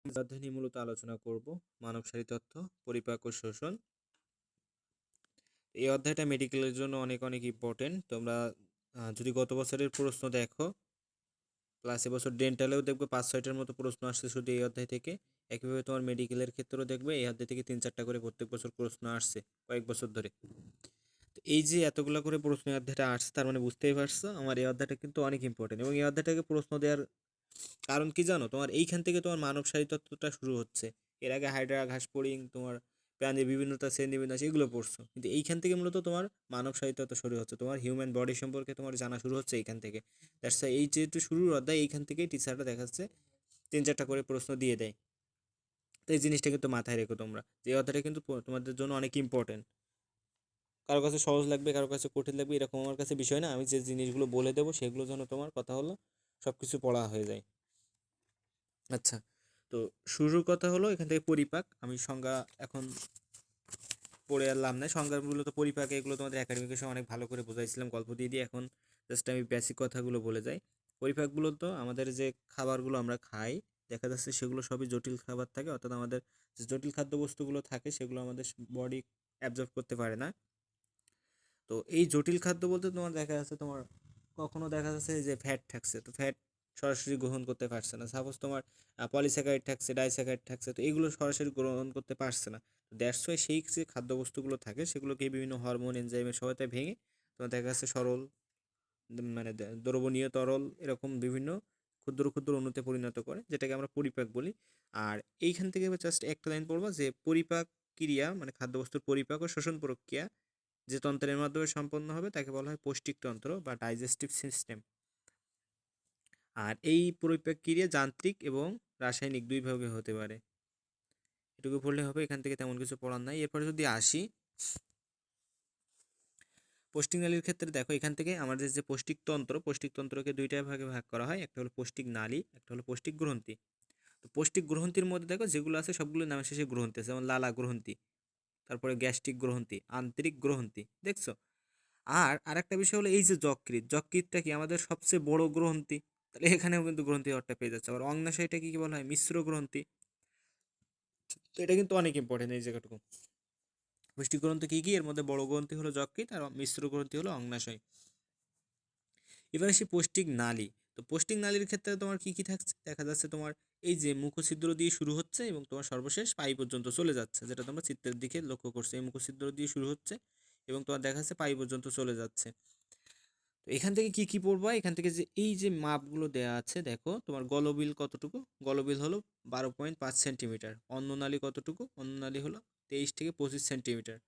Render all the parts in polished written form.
অধ্যায় নিয়ে মূলত আলোচনা করব মানবসারী তথ্য, পরিপাক ও শোষণ। এই অধ্যায়টা মেডিকেলের জন্য অনেক অনেক ইম্পর্টেন্ট। তোমরা যদি গত বছরের প্রশ্ন দেখো, প্লাস এবছর ডেন্টালেও দেখবে 5-6টার মতো প্রশ্ন আসছে শুধু এই অধ্যায় থেকে। একইভাবে তোমার মেডিকেলের ক্ষেত্রেও দেখবে এই অধ্যায় থেকে 3-4টা করে প্রত্যেক বছর প্রশ্ন আসছে কয়েক বছর ধরে। তো এই যে এতগুলো করে প্রশ্ন এই অধ্যায়টা আসছে, তার মানে বুঝতেই পারছো আমার এই অধ্যায়টা কিন্তু অনেক ইম্পর্টেন্ট। এবং এই অধ্যায়টাকে প্রশ্ন দেওয়ার কারণ কি জানো? তোমার এইখান থেকে তোমার মানবসারী তত্ত্বটা শুরু হচ্ছে। এর আগে হাইড্রা, ঘাসফড়িং, তোমার প্রাণীর বিভিন্নতা, শ্রেণীবিন্যাস এগুলো পড়ছো, কিন্তু এইখান থেকে মূলত তোমার মানবসারী তত্ত্ব শুরু হচ্ছে। তোমার হিউম্যান বডি সম্পর্কে তোমার জানা শুরু হচ্ছে এইখান থেকে। দ্যাটস এই যেহেতু শুরুর অধ্যায়, এইখান থেকেই টিচাররা দেখাচ্ছে 3-4টা করে প্রশ্ন দিয়ে দেয়। তো এই জিনিসটা কিন্তু মাথায় রেখো তোমরা, যে অধ্যায়টা কিন্তু তোমাদের জন্য অনেক ইম্পর্টেন্ট। কারো কাছে সহজ লাগবে, কারো কাছে কঠিন লাগবে, এরকম আমার কাছে বিষয় না। আমি যে জিনিসগুলো বলে দেবো সেগুলো যেন তোমার কথা হলো সব কিছু পড়া হয়ে যায়। আচ্ছা, তো শুরুর কথা হলো এখান থেকে পরিপাক। আমি সংজ্ঞা এখন পড়ে আনলাম না, সংজ্ঞাগুলো তো পরিপাক এগুলো তোমাদের একাডেমিকের সময় অনেক ভালো করে বোঝাইছিলাম গল্প দিয়ে দিয়ে। এখন জাস্ট আমি বেসিক কথাগুলো বলে যাই। পরিপাকগুলো তো আমাদের যে খাবারগুলো আমরা খাই, দেখা যাচ্ছে সেগুলো সবই জটিল খাবার থাকে, অর্থাৎ আমাদের যে জটিল খাদ্যবস্তুগুলো থাকে সেগুলো আমাদের বডি অ্যাবজর্ব করতে পারে না। তো এই জটিল খাদ্য বলতে তোমার দেখা যাচ্ছে তোমার কখনো দেখা যাচ্ছে যে ফ্যাট থাকছে, তো ফ্যাট সরাসরি গ্রহণ করতে পারছে না। সাপোজ তোমার পলিস্যাকারাইড থাকছে, ডাইস্যাকারাইড থাকছে, তো এগুলো সরাসরি গ্রহণ করতে পারছে না। তো দ্যাটস ওয়াই সেই যে খাদ্যবস্তুগুলো থাকে সেগুলোকে বিভিন্ন হরমোন, এনজাইমের সহায়তায় ভেঙে তোমার দেখা যাচ্ছে সরল, মানে দ্রবণীয়, তরল, এরকম বিভিন্ন ক্ষুদ্র ক্ষুদ্র অণুতে পরিণত করে, যেটাকে আমরা পরিপাক বলি। আর এইখান থেকে জাস্ট একটা লাইন পড়বা যে পরিপাক ক্রিয়া মানে খাদ্যবস্তুর পরিপাক ও শোষণ প্রক্রিয়া যে তন্ত্রের মাধ্যমে সম্পন্ন হবে তাকে বলা হয় পৌষ্টিক তন্ত্র বা ডাইজেস্টিভ সিস্টেম। আর এই পরিপাক ক্রিয়া যান্ত্রিক এবং রাসায়নিক দুই ভাবে হতে পারে। এটুকু পড়লে হবে, এখান থেকে তেমন কিছু পড়ার নাই। এরপরে যদি আসি পৌষ্টিক নালীর ক্ষেত্রে, দেখো এখান থেকে আমাদের যে পৌষ্টিক তন্ত্রকে দুইটা ভাগে ভাগ করা হয়। একটা হলো পৌষ্টিক নালী, একটা হলো পৌষ্টিক গ্রন্থি। তো পৌষ্টিক গ্রন্থির মধ্যে দেখো যেগুলো আছে সবগুলো নামের শেষে গ্রন্থি আছে, যেমন লালা গ্রন্থি, তারপরে গ্যাস্ট্রিক গ্রন্থি, আন্তরিক গ্রন্থি, দেখছো? আর আরেকটা বিষয় হলো এই যে যকৃৎটা কি আমাদের সবচেয়ে বড় গ্রন্থি, তাহলে এখানেও কিন্তু গ্রন্থি অর্থটা পেয়ে যাচ্ছে। আবার অগ্ন্যাশয়টা কি বলা হয়? মিশ্র গ্রন্থি। তো এটা কিন্তু অনেক ইম্পর্টেন্ট এই জায়গাটুকু। পুষ্টি গ্রন্থি কি কি? এর মধ্যে বড় গ্রন্থি হলো যকৃৎ আর মিশ্র গ্রন্থি হলো অগ্ন্যাশয়। এবার আসি পৌষ্টিক নালী। তো পৌষ্টিক নালীর ক্ষেত্রে তোমার কি কি থাকছে? দেখা যাচ্ছে তোমার এই যে মুখছিদ্র দিয়ে শুরু হচ্ছে এবং তোমার সর্বশেষ পাই পর্যন্ত চলে যাচ্ছে, যেটা তোমরা চিত্রের দিকে লক্ষ্য করছো। এই মুখছিদ্র দিয়ে শুরু হচ্ছে এবং তোমার দেখা যাচ্ছে পাই পর্যন্ত চলে যাচ্ছে। তো এখান থেকে কি কি পড়বা? এখান থেকে যে এই যে মাপগুলো দেয়া আছে, দেখো তোমার গলবিল কতটুকু? গলবিল হলো 12.5 সেন্টিমিটার। অন্ননালী কতটুকু? অন্ননালী হলো 23 থেকে 25 সেন্টিমিটার।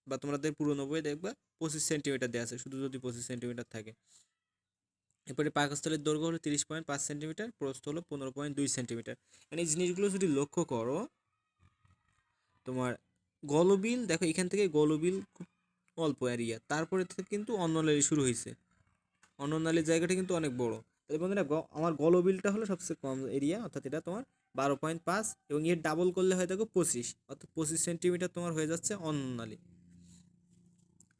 বা তোমাদের পুরোনো বইয়ে দেখবা 25 সেন্টিমিটার দেওয়া আছে, শুধু যদি 25 সেন্টিমিটার থাকে। এরপরে পাকস্থলীর দৈর্ঘ্য হলো 30.5 সেন্টিমিটার, প্রস্থ হলো 15.2 সেন্টিমিটার। মানে এই জিনিসগুলো যদি লক্ষ্য করো, তোমার গলবিল দেখো এখান থেকে গলবিল খুব অল্প এরিয়া, তারপরে থেকে কিন্তু অন্ননালী শুরু হয়েছে। অন্ননালীর জায়গাটা কিন্তু অনেক বড়। তাহলে বন্ধুরা আমার গলবিলটা হলো সবচেয়ে কম এরিয়া, অর্থাৎ এটা তোমার 12.5, এবং এর ডাবল করলে হয় দেখো 25, অর্থাৎ 25 সেন্টিমিটার তোমার হয়ে যাচ্ছে অন্ননালী।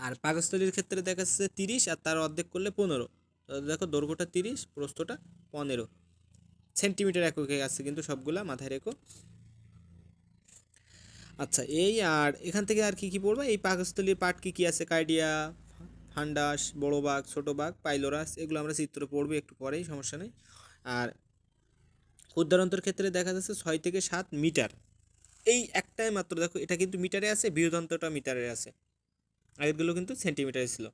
আর পাকস্থলীর ক্ষেত্রে দেখা যাচ্ছে 30 আর তার অর্ধেক করলে 15। তো দেখো দৈর্ঘ্যটা 30, প্রস্থটা 15 সেন্টিমিটার এককে আছে কিন্তু সবগুলা মাথায় রেখো। আচ্ছা, এই আর এখান থেকে আর কি কি পড়বা? এই পাকস্থলীর পার্ট কি কি আছে? কার্ডিয়া, ফান্ডাস, বড় বাঘ, ছোট বাঘ, পাইলোরাস, এগুলো আমরা চিত্র পড়বো একটু পরেই, সমস্যা নেই। আর ক্ষুদ্রান্তর ক্ষেত্রে দেখা যাচ্ছে 6 থেকে 7 মিটার। এই একটাই মাত্র দেখো, এটা কিন্তু মিটারে আছে, বৃহদন্তটা মিটারে আছে, আগেরগুলো কিন্তু সেন্টিমিটারে ছিল।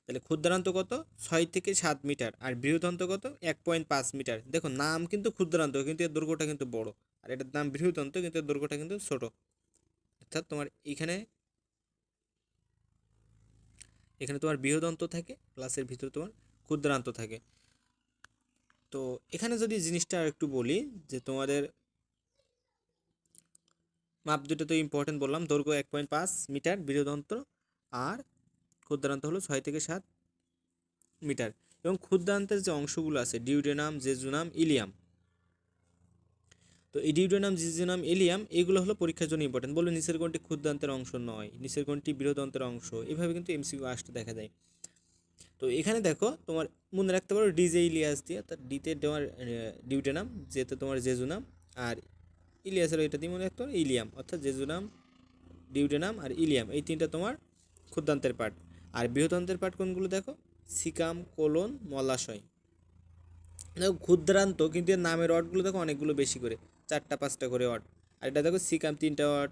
তাহলে ক্ষুদ্রান্ত কত? 6 থেকে 7 মিটার। আর বৃহদন্ত কত? 1.5 মিটার। দেখো নাম কিন্তু ক্ষুদ্রান্ত, কিন্তু এর দৈর্ঘ্যটা কিন্তু বড়। আর এটার নাম বৃহদন্ত, কিন্তু এর দৈর্ঘ্যটা কিন্তু ছোট। অর্থাৎ তোমার এখানে এখানে তোমার বৃহদন্ত থাকে, প্লাসের ভিতরে তোমার ক্ষুদ্রান্ত থাকে। তো এখানে যদি জিনিসটা একটু বলি, যে তোমাদের মাপ দুটো তো ইম্পর্টেন্ট বললাম, দৈর্ঘ্য 1.5 মিটার বৃহদন্ত, আর ক্ষুদ্রান্ত হলো 6 থেকে 7 মিটার। এবং ক্ষুদ্রান্তের যে অংশগুলো আছে ডিউডেনাম, জেজুনাম, ইলিয়াম, তো এই ডিউডেনাম, জিজিনাম, ইলিয়াম এগুলো হলো পরীক্ষার জন্য ইম্পর্টেন্ট। বলবে নিচের কোনটি ক্ষুদ্রান্তের অংশ নয়, নিচের কোনটি বৃহদন্তের অংশ, এভাবে কিন্তু এমসিকিউ আসতে দেখা যায়। তো এখানে দেখো তোমার মনে রাখতে পারো ডিজে ইলিয়াস দিয়ে, তার ডিতে তোমার ডিউটেনাম, যেতে তোমার জেজুনাম, আর ইলিয়াসের এটা দিয়ে মনে রাখতে পারো ইলিয়াম, অর্থাৎ জেজুনাম, ডিউটেনাম আর ইলিয়াম, এই তিনটা তোমার ক্ষুদ্রান্তের পাঠ। আর বৃহদান্তের পাঠ কোনগুলো দেখো, সিকাম, কোলন, মলাশয়। দেখো ক্ষুদ্রান্ত, কিন্তু এর নামের ওয়ার্ডগুলো দেখো অনেকগুলো বেশি করে, 4টা 5টা করে ওয়ার্ড। আর এটা দেখো সিকাম 3টা ওয়ার্ড,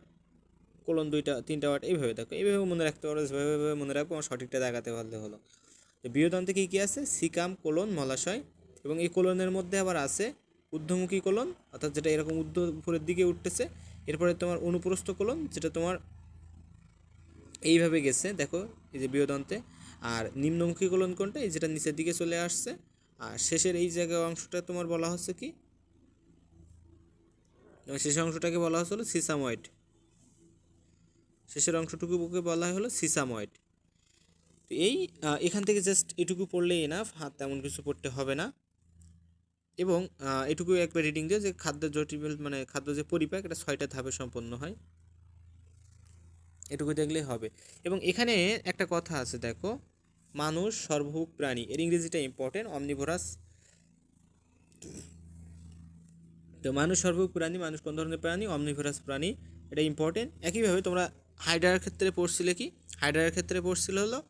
কোলন 2টা 3টা ওয়ার্ড, এইভাবে দেখো, এইভাবে মনে রাখতে পারো, যেভাবে মনে রাখবো আমার সঠিকটা দেখাতে পারলে হলো। তো বৃহদন্তে কী কী আছে, সিকাম, কোলন, মলাশয়, এবং এই কোলনের মধ্যে আবার আছে ঊর্ধ্বমুখী কোলন, অর্থাৎ যেটা এরকম উপরের দিকে উঠতেছে। এরপরে তোমার অনুপ্রস্থ কোলন, যেটা তোমার এইভাবে গেছে দেখো, এই যে বৃহদন্তে। আর নিম্নমুখী কোলন কোনটা, এই যেটা নিচের দিকে চলে আসছে। আর শেষের এই জায়গার অংশটা তোমার বলা হচ্ছে কি, শেষের অংশটাকে বলা হচ্ছে হলো সিসাময়েড। শেষের অংশটুকুকে বলা হলো সিসাময়েড। তো এই এখান থেকে জাস্ট এটুকু পড়লেই এনাফ, হাত তেমন কিছু পড়তে হবে না। এবং এটুকু একবার রিডিং দিয়ে যে খাদ্য জটিল, মানে খাদ্য যে পরিপাক, এটা 6টা ধাপে সম্পন্ন হয়, এটুকু দেখলেই হবে। এবং এখানে একটা কথা আছে দেখো, মানুষ সর্বভুক প্রাণী, এর ইংরেজিটা ইম্পর্টেন্ট, অমনিভোরাস। তো মানুষ সর্বভুক প্রাণী, মানুষ কোন ধরনের প্রাণী, অমনিভোরাস প্রাণী, এটা ইম্পর্টেন্ট। একইভাবে তোমরা হাইড্রার ক্ষেত্রে পড়ছিলে কি, হাইড্রার ক্ষেত্রে পড়ছিল হলো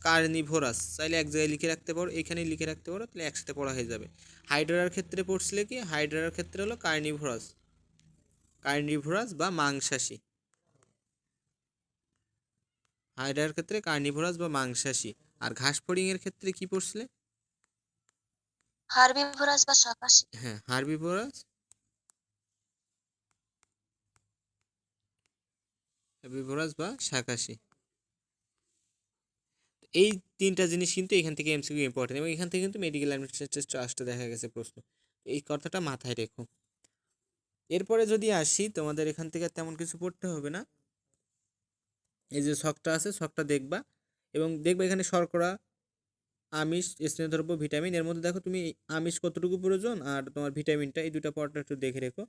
কার্নিভোরাস, চাইলে এক জায়গায় লিখে রাখতে পারো, এখানেই লিখে রাখতে পারো, তাহলে একসাথে পড়া হয়ে যাবে। হাইড্রার ক্ষেত্রে পড়ছিলে কি, হাইড্রার ক্ষেত্রে হলো কার্নিভোরাস, কার্নিভোরাস বা মাংসাশী। হাইড্রার ক্ষেত্রে কার্নিভোরাস বা মাংসাশী। আর ঘাস ফড়িং এর ক্ষেত্রে কি পড়ছিলে, হার্বিভোরাস বা শাকাশী। হ্যাঁ হার্বিভোরাস, হার্বিভোরাস বা শাকাশী। এই 3টা জিনিস কিন্তু এখান থেকে এমসিকিউ ইম্পর্টেন্ট, এবং এখান থেকে কিন্তু মেডিকেল অ্যাডমিনিস্ট্রেটিভ ট্রাস্টে দেখা গেছে প্রশ্ন, এই কথাটা মাথায় রেখো। এরপরে যদি আসি, তোমাদের এখান থেকে তেমন কিছু পড়তে হবে না, এই যে ছকটা আছে ছকটা দেখবা, এবং দেখবা এখানে শর্করা, আমিষ, স্নেহদ্রব্য, ভিটামিন, এর মধ্যে দেখো তুমি আমিষ কতটুকু প্রয়োজন আর তোমার ভিটামিনটা, এই দুটো পড়াটা একটু দেখে রেখো,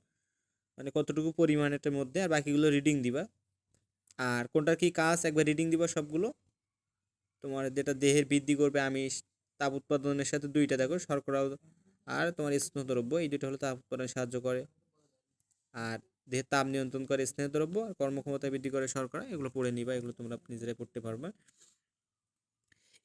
মানে কতটুকু পরিমাণের মধ্যে, আর বাকিগুলো রিডিং দিবা। আর কোনটার কি কাজ একবার রিডিং দিবা সবগুলো। তোমার যেটা দেহের বৃদ্ধি করবে আমিষ, তাপ উৎপাদনের সাথে 2টা দেখো, শর্করা আর তোমার স্নেহদ্রব্য, এই দুটো হলো তাপ উৎপাদনে সাহায্য করে। আর দেহের তাপ নিয়ন্ত্রণ করে স্নেহদ্রব্য, আর কর্মক্ষমতা বৃদ্ধি করে শর্করা, এগুলো পড়ে নিবা, এগুলো তোমরা নিজেরাই পড়তে পারবে।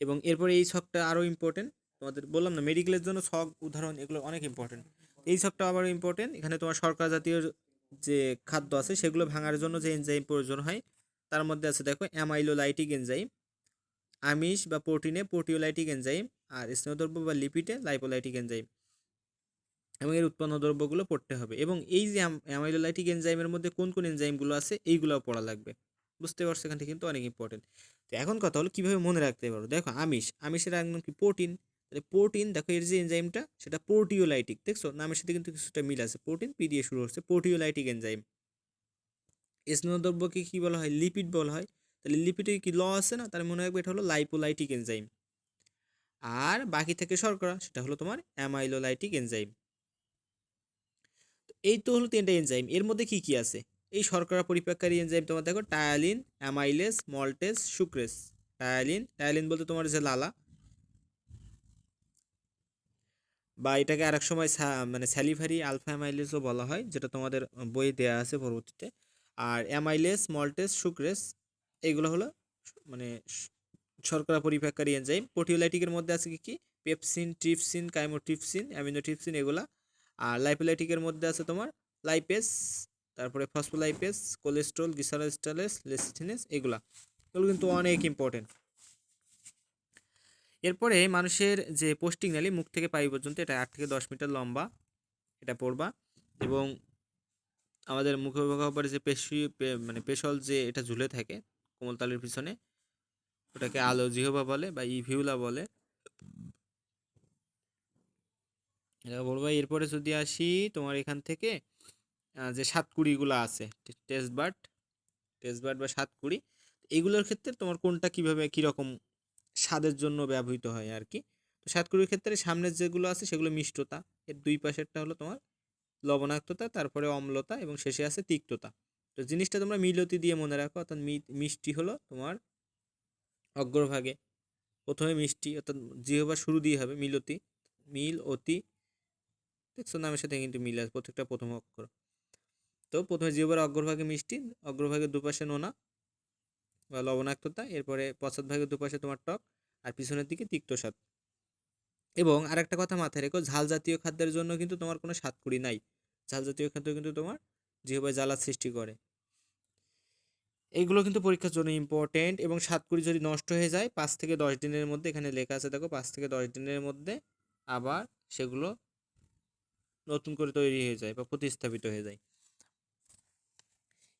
এবং এরপরে এই ছকটা আরও ইম্পর্টেন্ট, তোমাদের বললাম না মেডিকেলের জন্য ছক, উদাহরণ, এগুলো অনেক ইম্পর্টেন্ট। এই ছকটা আবারও ইম্পর্টেন্ট, এখানে তোমার শর্করা জাতীয় যে খাদ্য আছে সেগুলো ভাঙার জন্য যে এনজাইম প্রয়োজন হয়, তার মধ্যে আছে দেখো অ্যামাইলোলাইটিক এনজাইম, আমিষ বা প্রোটিনে প্রোটিওলাইটিক এনজাইম, আর স্নেহদ্রব্য বা লিপিডে লাইপোলাইটিক এনজাইম, এবং এর উৎপন্ন দ্রব্যগুলো পড়তে হবে। এবং এই যে অ্যামাইলোলাইটিক এনজাইমের মধ্যে কোন কোন এনজাইমগুলো আছে এইগুলোও পড়া লাগবে, বুঝতে পারছো, এখান থেকে কিন্তু অনেক ইম্পর্টেন্ট। তো এখন কথা হলো কীভাবে মনে রাখতে পারো, দেখো আমিষের একদম কি প্রোটিন, তাহলে প্রোটিন দেখো এর যে এনজাইমটা সেটা প্রোটিওলাইটিক, দেখছো নামের সাথে কিন্তু কিছুটা মিল আছে, প্রোটিন পি দিয়ে শুরু হচ্ছে, প্রোটিওলাইটিক এনজাইম। স্নেহদ্রব্যকে কী বলা হয়, লিপিড বলা হয়, তাহলে লিপিডে কি ল আছে না, তাহলে মনে রাখবে এটা হলো লাইপোলাইটিক এনজাইম। আর বাকি থেকে শর্করা, সেটা হলো তোমার অ্যামাইলোলাইটিক এনজাইম। এই তো হলো 3টা এনজাইম, এর মধ্যে কি কি আছে, এই শর্করা পরিপাককারী এনজাইম তোমার দেখো ptyalin, amylase, maltase, sucrose. Ptyalin বলতে তোমার যে লালা, বা এটাকে আরেক সময় মানে স্যালিভারি আলফা অ্যামাইলেসও বলা হয়, যেটা তোমাদের বইয়ে দেওয়া আছে পরবর্তীতে। আর অ্যামাইলেস, মল্টেস, সুক্রেস, এগুলো হলো মানে শর্করা পরিপাককারী এনজাইম। প্রোটিওলাইটিকের মধ্যে আছে কি কি, পেপসিন, ট্রিপসিন, কাইমোট্রিপসিন, অ্যামিনোট্রিপসিন, এগুলা। আর লাইপোলাইটিকের মধ্যে আছে তোমার লাইপেস, তারপরে ফসফোলাইপেস, কোলেস্ট্রল, গ্লিসারোস্টালেস, লেসিথিনেস, এগুলো কিন্তু অনেক ইম্পর্টেন্ট। এরপরে মানুষের যে পোস্টিং নালী মুখ থেকে পাই পর্যন্ত, এটা 8 থেকে 10 মিটার লম্বা, এটা পড়বা। এবং আমাদের মুখে বরাবরে যে মানে পেশল যে এটা ঝুলে থাকে কোমলতালির পিছনে, ওটাকে আলো জিহ্বা বলে বা ইভিউলা বলে, এটা বলবো। এরপরে যদি আসি তোমার এখান থেকে যে সাতকুড়িগুলো আছে, টেস্ট বার্ড বা সাতকুড়ি, এইগুলোর ক্ষেত্রে তোমার কোনটা কিভাবে কীরকম স্বাদের জন্য ব্যবহৃত হয় আর কি। তো সাতকুড়ির ক্ষেত্রে সামনের যেগুলো আছে সেগুলো মিষ্টতা, এর 2 পাশেরটা হলো তোমার লবণাক্ততা, তারপরে অম্লতা, এবং শেষে আছে তিক্ততা। তো জিনিসটা তোমরা মিলতি দিয়ে মনে রাখো, অর্থাৎ মিষ্টি হলো তোমার অগ্রভাগে, প্রথমে মিষ্টি অর্থাৎ জিহ্বার শুরু দিয়ে হবে মিলতি, মিল অতি, দেখছো নামের সাথে কিন্তু মিল আছে প্রত্যেকটা প্রথম অক্ষর। তো প্রথমে জিহ্বার অগ্রভাগে মিষ্টি, অগ্রভাগের দুপাশে নোনা বা লবণাক্ততা, এরপরে পশ্চাৎভাগের দুপাশে তোমার টক, আর পিছনের দিকে তিক্ত স্বাদ। এবং আরেকটা কথা মাথায় রেখো, ঝাল জাতীয় খাদ্যের জন্য কিন্তু তোমার কোনো স্বাদকুড়ি নাই। ঝাল জাতীয় খাদ্য কিন্তু তোমার জিহ্বায় জ্বালা সৃষ্টি করে। এইগুলো কিন্তু পরীক্ষার জন্য ইম্পর্টেন্ট। এবং স্বাদকুড়ি যদি নষ্ট হয়ে যায় 5 থেকে 10 দিনের মধ্যে, এখানে লেখা আছে দেখো 5 থেকে 10 দিনের মধ্যে আবার সেগুলো নতুন করে তৈরি হয়ে যায় বা প্রতিস্থাপিত হয়ে যায়।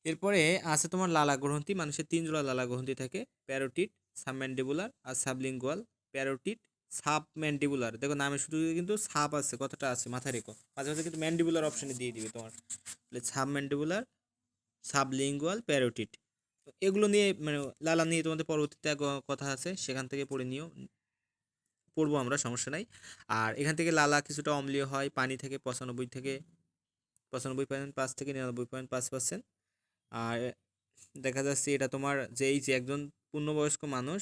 এরপরে আছে তোমার লালা গ্রন্থি। মানুষের 3 জোড়া লালা গ্রন্থি থাকে, প্যারোটিড, সাবম্যান্ডিবুলার আর সাবলিঙ্গুয়াল। প্যারোটিড, সাবম্যান্ডিবুলার, দেখো নামে শুধু কিন্তু সাব আছে, কথাটা আছে মাথায় রেখো, মাঝে মাঝে কিন্তু ম্যান্ডিবুলার অপশনে দিয়ে দিবে তোমার। তাহলে সাবম্যান্ডিবুলার, সাবলিঙ্গুয়াল, প্যারোটিড। তো এগুলো নিয়ে মানে লালা নিয়ে তোমাদের পরবর্তীতে কথা আছে, সেখান থেকে পড়ে নিও, পড়বো আমরা, সমস্যা নাই। আর এখান থেকে লালা কিছুটা অম্লীয় হয়, পানি থেকে 95.5 থেকে 99.5%। আর দেখা যাচ্ছে এটা তোমার যে এই যে একজন পূর্ণবয়স্ক মানুষ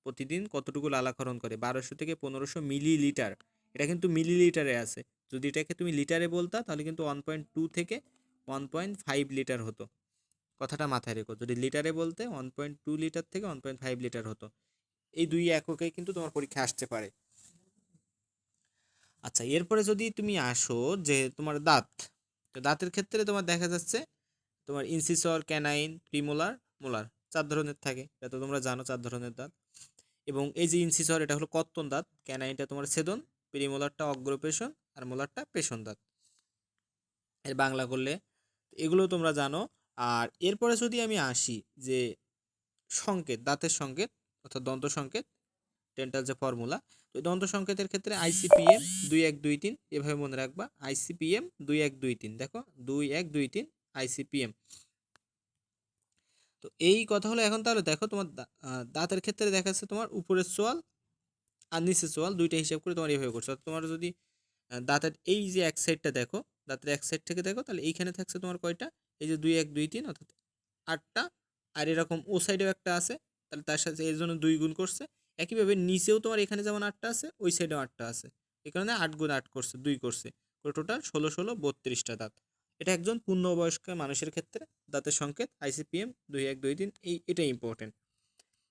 প্রতিদিন কতটুকু লালাক্ষরণ করে, 1200 থেকে 1500 মিলিলিটার। এটা কিন্তু মিলিলিটারে আছে, যদি এটাকে তুমি লিটারে বলতা তাহলে কিন্তু 1.2 থেকে 1.5 লিটার হতো। কথাটা মাথায় রেখো, যদি লিটারে বলতে 1.2 লিটার থেকে 1.5 লিটার হতো। এই দুই এককে কিন্তু তোমার পরীক্ষা আসতে পারে। আচ্ছা, এরপরে যদি তুমি আসো যে তোমার দাঁত, তো দাঁতের ক্ষেত্রে তোমার দেখা যাচ্ছে তোমার ইনসিসর, ক্যানাইন, প্রিমোলার, মোলার, 4 ধরনের থাকে, এটা তো তোমরা জানো 4 ধরনের দাঁত। এবং এই যে ইনসিসর এটা হলো কর্তন দাঁত, ক্যানাইনটা তোমার ছেদন, প্রিমোলারটা অগ্রপেশন, আর মোলারটা পেশন দাঁত, এর বাংলা করলে। এগুলো তোমরা জানো। আর এরপরে যদি আমি আসি যে সংকেত, দাঁতের সংকেত অর্থাৎ দন্ত সংকেত, ডেন্টাল যে ফর্মুলা, তো দন্ত সংকেতের ক্ষেত্রে আইসিপিএম 2123 এভাবে মনে রাখবা, আইসিপিএম 2123, দেখো 2123 আইসিপিএম। তো এই কথা হলো। এখন তাহলে দেখো তোমার দাঁতের ক্ষেত্রে দেখা যাচ্ছে তোমার উপরের সোয়াল আর নিচের সোয়াল দুইটা হিসাব করে তোমার এইভাবে করছো। তোমার যদি দাঁতের এই যে এক সাইডটা দেখো, দাঁতের এক সাইড থেকে দেখো, তাহলে এইখানে থাকছে তোমার কয়টা, এই যে 2123 অর্থাৎ 8টা। আর এরকম ও সাইডেও একটা আছে, তাহলে তার সাথে এর জন্য 2 গুণ করছে। একইভাবে নিচেও তোমার এখানে যেমন 8টা আছে, ওই সাইডেও 8টা আছে, এই কারণে 8 গুণ 8 করছে, 2 করছে, টোটাল 16 32টা দাঁত। এটা একজন পূর্ণবয়স্ক মানুষের ক্ষেত্রে দাঁতের সংকেত আইসিপিএম 2123, এটা ইম্পর্টেন্ট।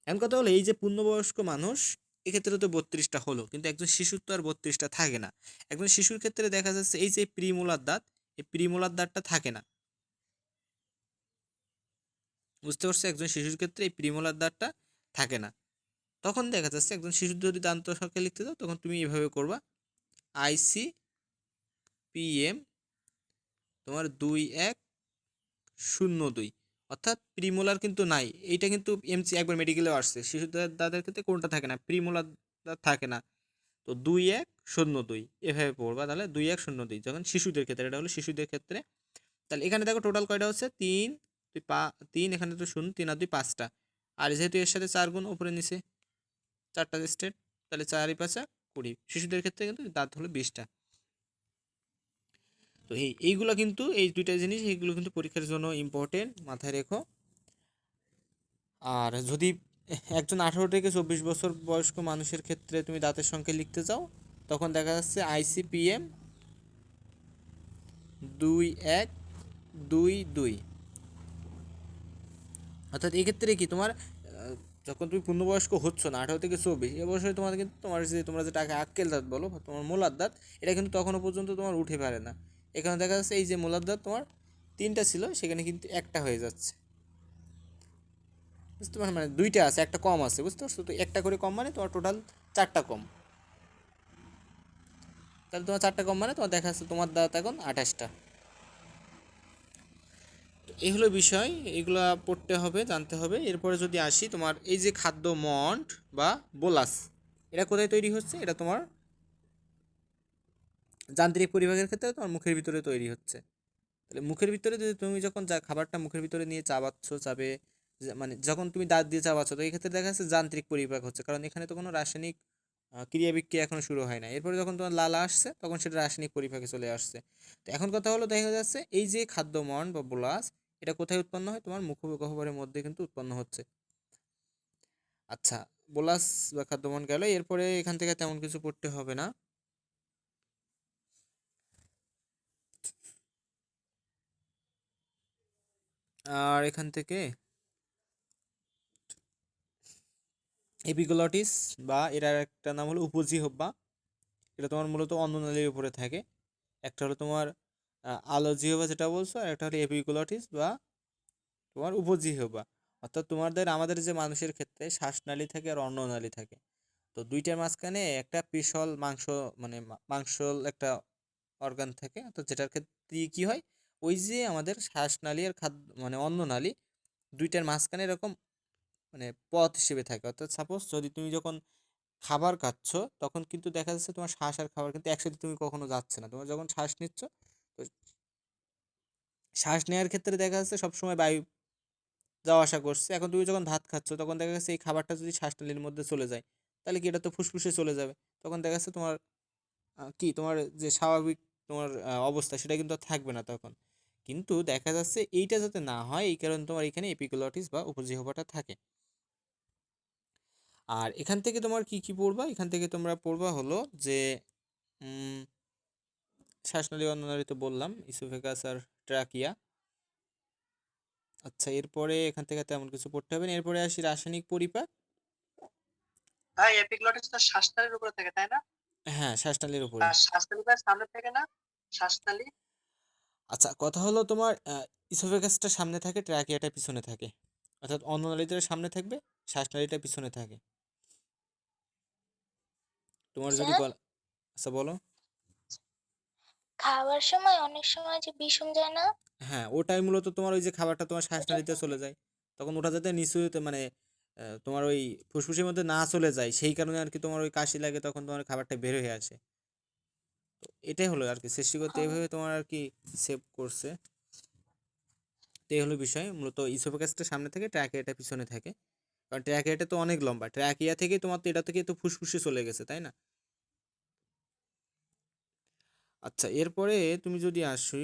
এমন কথা হলো এই যে পূর্ণবয়স্ক মানুষ, এক্ষেত্রে তো 32টা হলো, কিন্তু একজন শিশুর তো আর 32টা থাকে না। একজন শিশুর ক্ষেত্রে দেখা যাচ্ছে এই যে প্রিমোলার দাঁত, এই প্রিমোলার দাঁতটা থাকে না, বুঝতে পারছো? একজন শিশুর ক্ষেত্রে এই প্রিমোলার দাঁতটা থাকে না। তখন দেখা যাচ্ছে একজন শিশুর যদি দান্ত সংখ্যা লিখতে দাও, তখন তুমি এভাবে করবা, আইসিপিএম তোমার 2102, অর্থাৎ প্রিমোলার কিন্তু নাই। এইটা কিন্তু এমসি একবার মেডিকেলেও আসছে, শিশুদের দাঁতের ক্ষেত্রে কোনটা থাকে না, প্রিমোলার দাঁত থাকে না। তো 2102 এভাবে পড়বা, তাহলে 2102 যখন শিশুদের ক্ষেত্রে, এটা হলো শিশুদের ক্ষেত্রে। তাহলে এখানে দেখো টোটাল কয়টা হচ্ছে, 3 2 3, এখানে তো 0 3 আর 2 5টা। আর যেহেতু এর সাথে 4 গুণ উপরে নিচে 4টা স্টেট, তাহলে 4 5 20। শিশুদের ক্ষেত্রে কিন্তু দাঁত হলো 20টা। তো এইগুলো কিন্তু এই দুইটা জিনিস, এইগুলো কিন্তু পরীক্ষার জন্য ইম্পর্টেন্ট, মাথায় রেখো। আর যদি একজন 18 থেকে 24 বছর বয়স্ক মানুষের ক্ষেত্রে তুমি দাঁতের সংখ্যা লিখতে চাও, তখন দেখা যাচ্ছে আইসিপিএম 2122, অর্থাৎ এক্ষেত্রে কি তোমার যখন তুমি পূর্ণবয়স্ক হচ্ছ না, 18 থেকে 24 এ বয়সে তোমার কিন্তু তোমার যে তোমরা যেটাকে আক্কেল দাঁত বলো, তোমার মোলার দাঁত, এটা কিন্তু তখনও পর্যন্ত তোমার উঠে পারে না। এখানে দেখা যাচ্ছে এই যে মোলার দাঁত তোমার 3টা ছিল, সেখানে কিন্তু একটা হয়ে যাচ্ছে, বুঝতে পারছো? মানে 2টা আছে, একটা কম আছে, বুঝতে পারছো? তো একটা করে কম মানে তোমার টোটাল 4টা কম। তাহলে তোমার 4টা কম মানে তোমার দেখা যাচ্ছে তোমার দাঁত এখন 28টা। তো এই হলো বিষয়, এগুলো পড়তে হবে, জানতে হবে। এরপরে যদি আসি তোমার এই যে খাদ্য মন্ড বা বোলাস, এটা কোথায় তৈরি হচ্ছে, এটা তোমার যান্ত্রিক পরিভাগের ক্ষেত্রে তোমার মুখের ভিতরে তৈরি হচ্ছে। তাহলে মুখের ভিতরে যদি তুমি যখন যা খাবারটা মুখের ভিতরে নিয়ে চাবাচ্ছ, চাবে মানে যখন তুমি দাঁত দিয়ে চাবাচ্ছ, তো এই ক্ষেত্রে দেখা যাচ্ছে যান্ত্রিক পরিপাক হচ্ছে, কারণ এখানে তো কোনো রাসায়নিক ক্রিয়া বিক্রিয়া এখনো শুরু হয় না। এরপরে যখন তোমার লালা আসছে, তখন সেটা রাসায়নিক পরিপাকে চলে আসছে। তো এখন কথা হলো, দেখা যাচ্ছে এই যে খাদ্য মন্ড বা বোলাস, এটা কোথায় উৎপন্ন হয়, তোমার মুখগহ্বরের মধ্যে কিন্তু উৎপন্ন হচ্ছে। আচ্ছা, বোলাস বা খাদ্যবহন গেল। এরপরে এখান থেকে তেমন কিছু পড়তে হবে না। আর এখান থেকে এপিগ্লটিস বা এটার একটা নাম হলো উপজিহ্বা। এটা তোমার মূলত অন্ননালীর উপরে থাকে। একটা হলো তোমার আলোজিহ্বা যেটা বলছো, আর একটা হলো এপিগ্লটিস বা তোমার উপজিহ্বা। অর্থাৎ তোমাদের আমাদের যে মানুষের ক্ষেত্রে শ্বাসনালী থাকে আর অন্ননালী থাকে, তো দুইটার মাঝখানে একটা পিশল মাংস, মানে মাংসল একটা অর্গান থাকে। তো যেটার ক্ষেত্রে কি হয়, ওই যে আমাদের শ্বাসনালী আর খাদ্য মানে অন্ননালী দুইটার মাঝখানে এরকম মানে পথ হিসেবে থাকে। অর্থাৎ সাপোজ যদি তুমি যখন খাবার খাচ্ছ, তখন কিন্তু দেখা যাচ্ছে তোমার শ্বাস আর খাবার কিন্তু একসাথে তুমি কখনো যাচ্ছে না। তোমার যখন শ্বাস নিচ্ছ, তো শ্বাস নেওয়ার ক্ষেত্রে দেখা যাচ্ছে সবসময় বায়ু যাওয়া আসা করছে। এখন তুমি যখন ভাত খাচ্ছ, তখন দেখা যাচ্ছে এই খাবারটা যদি শ্বাসনালীর মধ্যে চলে যায়, তাহলে কি এটা তো ফুসফুসে চলে যাবে। তখন দেখা যাচ্ছে তোমার কি তোমার যে স্বাভাবিক তোমার অবস্থা, সেটা কিন্তু আর থাকবে না তখন। কিন্তু দেখা যাচ্ছে এইটা যাতে না হয়, এই কারণে তোমার এখানে এপিগ্লটিস বা উপজিহ্বাটা থাকে। আর এখান থেকে তোমার কি কি পড়বা, এখান থেকে তোমরা পড়বা হলো যে উম, শ্বাসনালী অন্ননালী তো বললাম, ইসোফেগাস আর ট্রাকিয়া। আচ্ছা, এরপরে এখান থেকে তেমন কিছু পড়তে হবে না। এরপরে আসি রাসায়নিক পরিপাক। ভাই এপিগ্লটিস তো শ্বাসনালীর উপরে থাকে তাই না? হ্যাঁ, শ্বাসনালীর উপরে। আর শ্বাসনালীটা সামনে থাকে না? শ্বাসনালী। আচ্ছা, কথা হলো তোমার ইসোফেগাসটা সামনে থাকে, ট্রাকিয়াটা পিছনে থাকে। অর্থাৎ অন্ননালীটা সামনে থাকবে, শ্বাসনালীটা পিছনে থাকে। তোমার যদি স্যার, গলা, আচ্ছা বলো। খাওয়ার সময় অনেক সময় যে বিষম যায় না, হ্যাঁ, ওটাই মূলত তোমার ওই যে খাবারটা তোমার ওটা শ্বাসনালীতে চলে যায়, তখন ওটা যাতে নিচুতে মানে তোমার ওই ফুসফুসের মধ্যে না চলে যায়, সেই কারণে আর কি তোমার ওই কাশি লাগে, তখন তোমার খাবারটা বের হয়ে আসে। তো এটাই হলো আর কি, সৃষ্টিকর্তা হুম, এইভাবে তোমার আর কি সেভ করছে। তো এই হলো বিষয়, মূলত ইসোফেগাসটা সামনে থেকে, ট্র্যাকিয়াটা পিছনে থাকে। কারণ ট্র্যাকিয়াটা তো অনেক লম্বা, ট্র্যাকিয়া থেকে তোমার তো এটা থেকে তো ফুসফুসে চলে গেছে, তাই না? আচ্ছা, এরপরে তুমি যদি আসি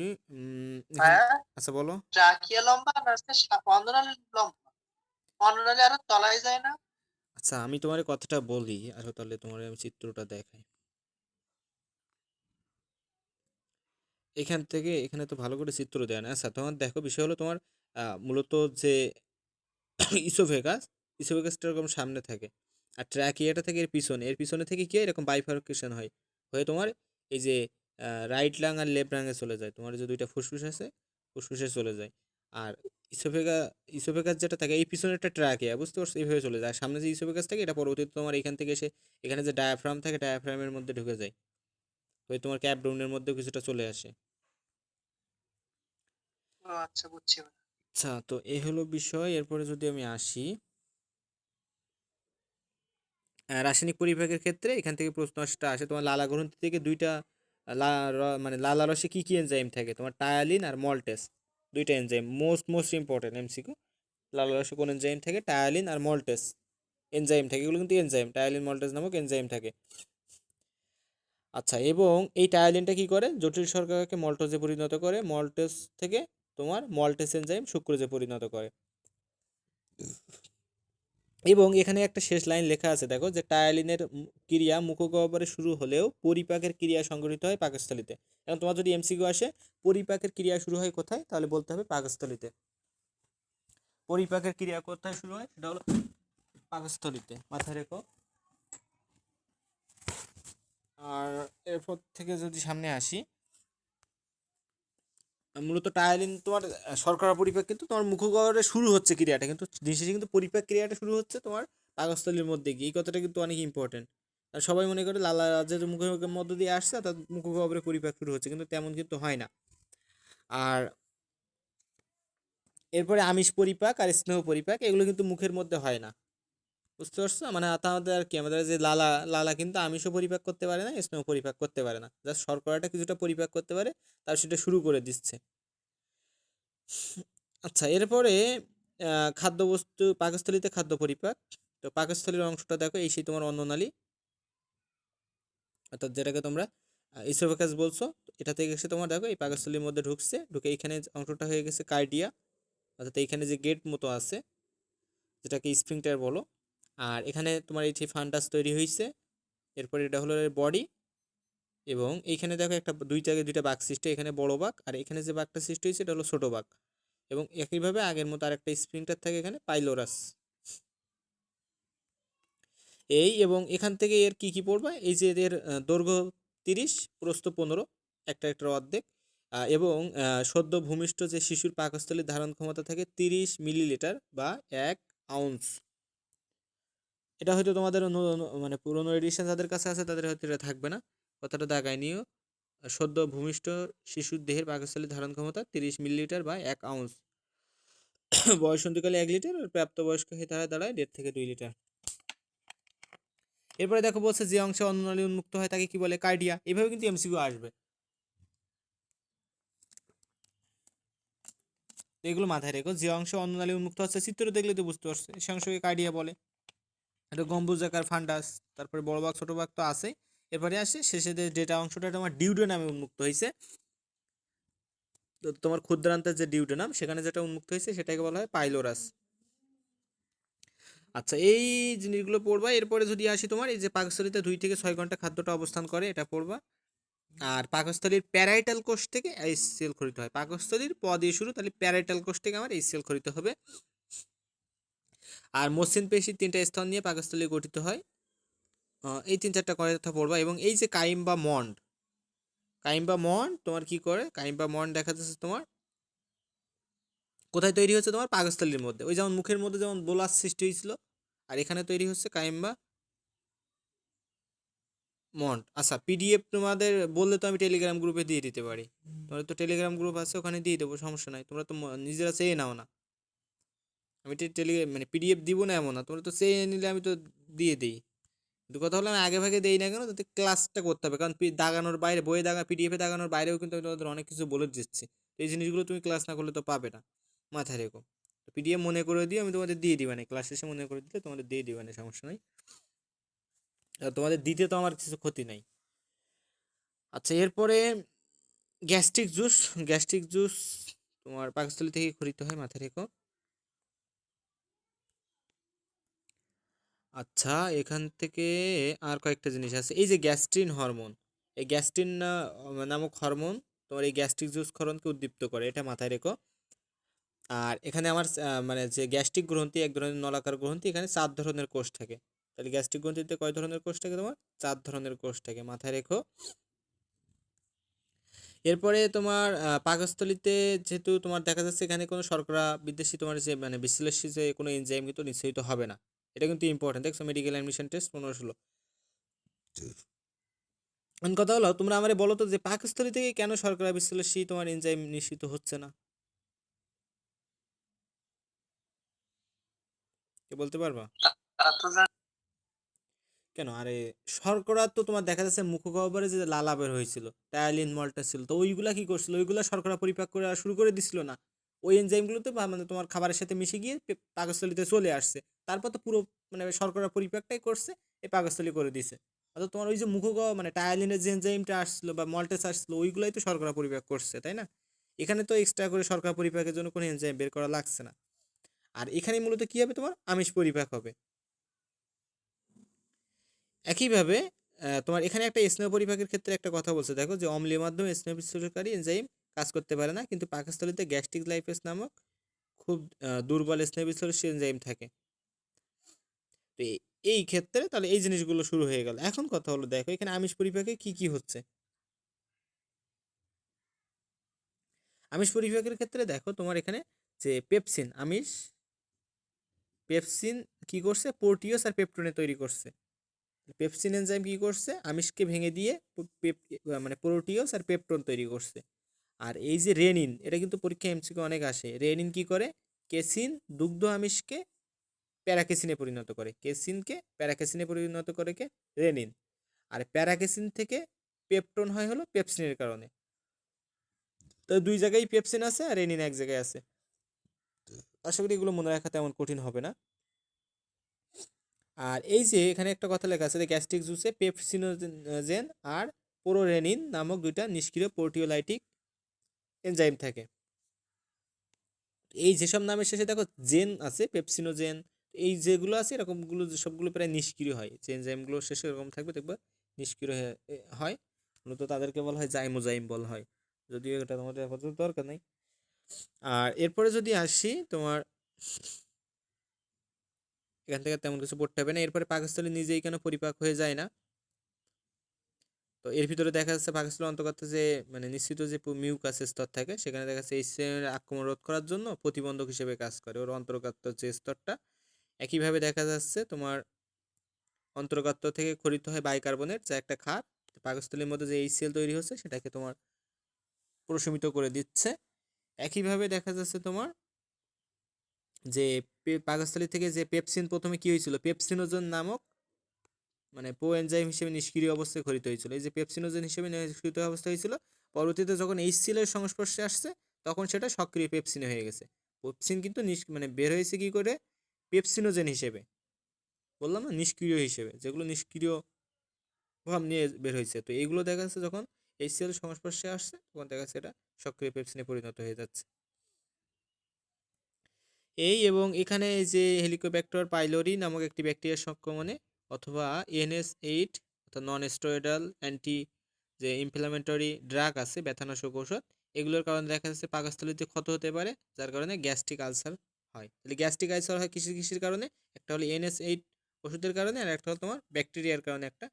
এখান, হ্যাঁ, আচ্ছা বলো। ট্রাকিয়া লম্বা না হচ্ছে অন্ননালী লম্বা? অন্ননালী আরো তলায় যায় না? আচ্ছা, আমি তোমার কথাটা বলি, আর তাহলে তোমার আমি চিত্রটা দেখাই। এখান থেকে এখানে তো ভালো করে চিত্র দেয় না। আচ্ছা, তোমার দেখো বিষয় হলো তোমার মূলত যে ইসোফেগাস, ইসোফেগাসটা এরকম সামনে থাকে, আর ট্র্যাকিয়াটা থেকে এর পিছনে, এর পিছনে থেকে কি হয়, এরকম বাইফার্কেশন হয়, হয়ে তোমার এই যে রাইট লাং আর লেফট লাঙে চলে যায়। তোমার যে দুইটা ফুসফুস আছে, ফুসফুসে চলে যায়। আর ইসোফেগা ইসোফেগাস যেটা থাকে এই পিছনে একটা ট্র্যাকিয়া, বুঝতে পারছো, এইভাবে চলে যায়। আর সামনে যে ইসোফেগাস থাকে, এটা পরবর্তীতে তোমার এখান থেকে এসে এখানে যে ডায়াফ্রাম থাকে, ডায়াফ্রামের মধ্যে ঢুকে যায়, হয়ে তোমার ক্যাপডাউনের মধ্যে কিছুটা চলে আসে। ও আচ্ছা, বুঝছি এবার। আচ্ছা, তো এই হলো বিষয়। এরপরে যদি আমি আসি রাসায়নিক পরিপাকের ক্ষেত্রে, এখান থেকে প্রশ্ন আসতে আসে তোমার লালা গ্রন্থি থেকে দুইটা মানে লালা রসে কি কি এনজাইম থাকে, তোমার টায়ালিন আর মল্টেস, দুইটা enzyme most most important MCQ. লালা রসে কোন এনজাইম থাকে, টায়ালিন আর মল্টেস এনজাইম থাকে, এগুলো কিন্তু এনজাইম, টায়ালিন মল্টেস নামক এনজাইম থাকে। আচ্ছা, এবং এই টায়ালিনটা কি করে, জটিল শর্করাকে মল্টোজে পরিণত করে, মল্টেস থেকে তোমার মল্টেস এনজাইম সুক্রোজে পরিণত করে। এবং এখানে একটা শেষ লাইন লেখা আছে, দেখো, যে টায়ালিনের ক্রিয়া মুখগহ্বরে শুরু হলেও পরিপাকের ক্রিয়া সংঘটিত হয় পাকস্থলীতে। এখন তোমার যদি এমসিকিউ আসে পরিপাকের ক্রিয়া শুরু হয় কোথায়, তাহলে বলতে হবে পাকস্থলীতে। পরিপাকের ক্রিয়া কোথায় শুরু হয়, সেটা হলো পাকস্থলীতে, মাথায় রেখো। আর এরপর থেকে যদি সামনে আসি, মূলত টায়ালিন তোমার শর্করা পরিপাক কিন্তু তোমার মুখগহ্বরে শুরু হচ্ছে ক্রিয়াটা, কিন্তু দিন শেষে কিন্তু পরিপাক ক্রিয়াটা শুরু হচ্ছে তোমার পাকস্থলীর মধ্যে গিয়ে। এই কথাটা কিন্তু অনেক ইম্পর্টেন্ট। আর সবাই মনে করে লালা রাজ্যের মুখের মধ্য দিয়ে আসছে, তার মুখগহ্বরে পরিপাক শুরু হচ্ছে, কিন্তু তেমন কিন্তু হয় না। আর এরপরে আমিষ পরিপাক আর স্নেহ পরিপাক, এগুলো কিন্তু মুখের মধ্যে হয় না, বুঝতে পারছো? মানে আমাদের আর কি, আমাদের যে লালা, লালা কিন্তু আমিষও পরিপাক করতে পারে না, স্নেহ পরিপাক করতে পারে না, জাস্ট শর্করাটা কিছুটা পরিপাক করতে পারে, তার সেটা শুরু করে দিচ্ছে। আচ্ছা, এরপরে খাদ্যবস্তু পাকস্থলীতে খাদ্য পরিপাক। তো পাকস্থলীর অংশটা দেখো, এই সেই তোমার অন্ননালী, অর্থাৎ যেটাকে তোমরা ইসোফেগাস বলছো। এটা থেকে এসে তোমার দেখো এই পাকস্থলীর মধ্যে ঢুকছে, ঢুকে এইখানে অংশটা হয়ে গেছে কার্ডিয়া, অর্থাৎ এইখানে যে গেট মতো আছে, যেটাকে স্ফিংক্টার বলো, আর এখানে তোমার এই যে ফান্ডাস তৈরি হয়েছে, এরপর এটা হলো বডি, এবং এইখানে দেখো একটা দুই জায়গায় দুইটা বাঁক সৃষ্টি, এখানে বড় বাঁক আর এখানে যে বাঁকটা সৃষ্টি হয়েছে এটা হলো ছোট বাঁক, এবং একইভাবে আগের মতো আরেকটা স্প্রিংটার থাকে এখানে পাইলোরাস। এই এবং এখান থেকে এর কি কি পড়বা, এই যে এদের দৈর্ঘ্য 30, প্রস্থ 15, একটা অর্ধেক, এবং সদ্য ভূমিষ্ঠ যে শিশুর পাকস্থলীর ধারণ ক্ষমতা থাকে 30 মিলিলিটার বা 1 আউন্স। এটা হয়তো তোমাদের মানে পুরনো এডিশন যাদের কাছে আছে তাদের হয়তো এটা থাকবে না, কথাটা দাগায় নিও। সদ্য ভূমিষ্ঠ শিশুর দেহের পাকস্থলীর ধারণ ক্ষমতা 30 মিলিলিটার বা 1 আউন্স। বয়সন্ধিকালে 1 লিটার, আর প্রাপ্তবয়স্ক হয়ে দাঁড়ায় 1.5 থেকে 2 লিটার। এরপরে দেখো বলছে যে অংশে অন্ননালী উন্মুক্ত হয় তাকে কি বলে, কার্ডিয়া। এইভাবে কিন্তু এমসিকিউ আসবে, তো এগুলো মাথায় রেখো। যে অংশে অন্ননালী উন্মুক্ত হচ্ছে, চিত্র দেখলে তো বুঝতে পারছো, সে অংশকে কার্ডিয়া বলে। এটা গম্বুজাকার ফান্ডাস, তারপরে বড় ভাগ ছোট ভাগ তো আছে। এরপরে আসে শেষে যেটা অংশটা তোমার ডিউডেনামে উন্মুক্ত হয়েছে, তো তোমার ক্ষুদ্রান্তের যে ডিউডেনাম সেখানে যেটা উন্মুক্ত হয়েছে সেটাকে বলা হয় পাইলোরাস। আচ্ছা, এই জিনিসগুলো পড়বা। এরপরে যদি আসি তোমার এই যে পাকস্থলীতে 2 থেকে 6 ঘন্টা খাদ্যটা অবস্থান করে, এটা পড়বা। আর পাকস্থলীর প্যারাইটাল কোষ থেকে এইচসিএল খরিত হয়, পাকস্থলীর প দিয়ে শুরু, তাহলে প্যারাইটাল কোষ থেকে আমার এইচসিএল খরিত হবে। আর মসৃণ পেশির 3টা স্তর নিয়ে পাকস্থলী গঠিত হয়। এই 3-4টা কথা পড়বা। এবং এই যে কাইম বা মন্ড, তোমার কি করে, কাইম বা মন্ড দেখা যাচ্ছে তোমার কোথায় তৈরি হচ্ছে, তোমার পাকস্থলীর মধ্যে। ওই যেমন মুখের মধ্যে যেমন বোলাস সৃষ্টি হয়েছিল, আর এখানে তৈরি হচ্ছে কাইম বা মন্ড। আচ্ছা, পিডিএফ তোমাদের বললে তো আমি টেলিগ্রাম গ্রুপে দিয়ে দিতে পারি, তোমাদের তো টেলিগ্রাম গ্রুপ আছে, ওখানে দিয়ে দেবো, সমস্যা নাই। তোমরা তো নিজেরা চেয়ে নাও না, আমি টেলিগ্রাম মানে পিডিএফ দিব না এমন না, তোমরা তো চেয়ে নিলে আমি তো দিয়ে দিই। কিন্তু কথা হলো আমি আগে ভাগে দেই না কেন, তাতে ক্লাসটা করতে হবে, কারণ দাগানোর বাইরে বইয়ে দাগা পিডিএফে দাগানোর বাইরেও কিন্তু আমি তোমাদের অনেক কিছু বলে দিচ্ছি। তো এই জিনিসগুলো তুমি ক্লাস না করলে তো পাবে না, মাথায় রেখো। পিডিএফ মনে করে দিও, আমি তোমাদের দিয়ে দিবানি, ক্লাস শেষে মনে করে দিলে তোমাদের দিয়ে দিবানি, সমস্যা নাই। তোমাদের দিতে তো আমার কিছু ক্ষতি নাই। আচ্ছা, এরপরে গ্যাস্ট্রিক জুস তোমার পাকস্থলী থেকে খরিত হয়, মাথায় রেখো। আচ্ছা, এখান থেকে আর কয়েকটা জিনিস আছে। এই যে গ্যাস্ট্রিন হরমোন, এই গ্যাস্ট্রিন নামক হরমোন তোমার এই গ্যাস্ট্রিক জুস ক্ষরণকে উদ্দীপ্ত করে, এটা মাথায় রেখো। আর এখানে আমার মানে যে গ্যাস্ট্রিক গ্রন্থি, এক ধরনের নলাকার গ্রন্থি, এখানে 4 ধরনের কোষ থাকে। তাহলে গ্যাস্ট্রিক গ্রন্থিতে কয় ধরনের কোষ থাকে, তোমার 4 ধরনের কোষ থাকে, মাথায় রেখো। এরপরে তোমার পাকস্থলীতে যেহেতু তোমার দেখা যাচ্ছে এখানে কোনো শর্করা বিদ্বেষী তোমার যে মানে বিশ্লেষী যে কোনো এনজাইম কিন্তু নিশ্চয়ই তো হবে না, এটা কিন্তু ইম্পর্টেন্ট। দেখছো মেডিকেল অ্যাডমিশন টেস্ট 15-16। কথা হলো তোমরা আমারে বলো তো যে পাকস্থলী থেকে কেন শর্করা বিশ্লেষী তোমার এনজাইম নিঃসৃত হচ্ছে না, কে বলতে পারবা? তারা তো জানে। কেন, আরে শর্করা তো তোমার দেখা যাচ্ছে মুখগহ্বরে যে লালা বের হয়েছিল, টায়ালিন মলটা ছিল, তো ওইগুলা কি করছিল, ওইগুলা শর্করা পরিপাক করে শুরু করে দিছিল না, ওই এনজাইমগুলো তো মানে তোমার খাবারের সাথে মিশে গিয়ে পাকস্থলীতে চলে আসছে, তারপর তো পুরো মানে শর্করা পরিপাকটাই করছে, এই পাকস্থলী করে দিছে। অর্থাৎ তোমার ওই যে মানে টায়ালিনের যে এনজাইমটা আসছিল বা মল্টেস আসছিল, ওইগুলাই তো শর্করা পরিপাক করছে, তাই না? এখানে তো এক্সট্রা করে শর্করা পরিপাকের জন্য কোনো এনজাইম বের করা লাগছে না। আর এখানে মূলত কি হবে, তোমার আমিষ পরিপাক হবে। একইভাবে তোমার এখানে একটা স্নেহ পরিপাকের ক্ষেত্রে একটা কথা বলছে, দেখো যে অম্লীয় মাধ্যমে স্নেহ বিশ্লেষণকারী এনজাইম কাজ করতে পারে না, কিন্তু পাকস্থলীতে গ্যাস্ট্রিক লাইপেজ নামক খুব দুর্বল স্নেহ বিশ্লেষী এনজাইম থাকে। তো এই ক্ষেত্রে তাহলে এই জিনিসগুলো শুরু হয়ে গেল। এখন কথা হলো দেখো এখানে আমিষ পরিপাকে কি কি হচ্ছে। আমিষ পরিপাকের ক্ষেত্রে দেখো তোমার এখানে যে পেপসিন কি করছে, প্রোটিওস আর পেপটোনে তৈরি করছে। পেপসিন এনজাইম কি করছে, আমিষকে ভেঙে দিয়ে মানে প্রোটিওস আর পেপটোন তৈরি করছে। আর এই যে রেনিন, এটা কিন্তু পরীক্ষা এমসিকিউ অনেক আসে। রেনিন কি করে, কেসিন দুগ্ধ আমিষকে প্যারাকেসিনে পরিণত করে, কেসিনকে প্যারাকেসিনে পরিণত করে কে, রেনিন। আর প্যারাকেসিন থেকে পেপটোন হয় হলো পেপসিনের কারণে। তো 2 জায়গায় পেপসিন আছে আর রেনিন এক জায়গায় আছে। আশা করি এগুলো মনে রাখা তেমন কঠিন হবে না। আর এই যে এখানে একটা কথা লেখা আছে যে গ্যাস্ট্রিক জুসে পেপসিনোজেন আর পোরোরেনিন নামক 2টা নিষ্ক্রিয় প্রোটিওলাইটিক এনজাইম থাকে। এই যেসব নামের শেষে দেখো জেন আছে, পেপসিনোজেন, এই যেগুলো আছে এরকমগুলো সবগুলো প্রায় নিষ্ক্রিয় হয়, যে এনজাইমগুলো শেষে এরকম থাকবে দেখবে নিষ্ক্রিয় হয়, মূলত তাদেরকে বলা হয় জাইমোজাইম বলা হয়, যদিও এটা তোমাদের আপাতত দরকার নেই। আর এরপরে যদি আসি তোমার এখান থেকে তেমন কিছু পড়তে হবে না। এরপরে পাকস্থলী নিজেই কেন পরিপাক হয়ে যায় না, তো এর ভিতরে দেখা যাচ্ছে পাকস্থলীর অন্তর্গত যে মানে নিশ্চিত যে মিউকাস স্তর থাকে সেখানে দেখা যাচ্ছে এইচসিএল এর আক্রমণ রোধ করার জন্য প্রতিবন্ধক হিসেবে কাজ করে ওর অন্তর্গত যে স্তরটা। একইভাবে দেখা যাচ্ছে তোমার অন্তর্গত থেকে খরিত হয় বাইকার্বনেট, যা একটা ক্ষার, পাকস্থলীর মধ্যে যে এইচসিএল তৈরি হচ্ছে সেটাকে তোমার প্রশমিত করে দিচ্ছে। একইভাবে দেখা যাচ্ছে তোমার যে পাকস্থলী থেকে যে পেপসিন প্রথমে কি হয়েছিল, পেপসিনোজেন নামক মানে এনজাইম হিসেবে নিষ্ক্রিয় অবস্থায় খরিত হয়েছিল। এই যে পেপসিনোজেন হিসেবে নিষ্ক্রিয় অবস্থা হয়েছিল, পরবর্তীতে যখন এইচসিএল এর সংস্পর্শে আসছে তখন সেটা সক্রিয় পেপসিনে হয়ে গেছে। পেপসিন কিন্তু মানে বের হয়েছে কি করে, পেপসিনোজেন হিসেবে, বললাম না নিষ্ক্রিয় হিসেবে, যেগুলো নিষ্ক্রিয় প্রভাব নিয়ে বের হয়েছে। তো এইগুলো দেখা যাচ্ছে যখন এইচসিএল এর সংস্পর্শে আসছে তখন দেখা যাচ্ছে এটা সক্রিয় পেপসিনে পরিণত হয়ে যাচ্ছে। এই এবং এখানে যে হেলিকোব্যাক্টর পাইলোরি নামক একটি ব্যাকটেরিয়ার সংক্রমণে অথবা NS8 অর্থাৎ নন স্টেরয়েডাল অ্যান্টি যে ইনফ্ল্যামেটরি ড্রাগ আছে, ব্যথানাশক ঔষধ, এগুলোর কারণে দেখা যাচ্ছে পাকস্থলীতে ক্ষত হতে পারে, যার কারণে গ্যাস্ট্রিক আলসার হয়। তাহলে গ্যাস্ট্রিক আলসার হয় কিসের কিসের কারণে, একটা হলো NS8 ওষুধের কারণে আর একটা হলো তোমার ব্যাকটেরিয়ার কারণে, একটা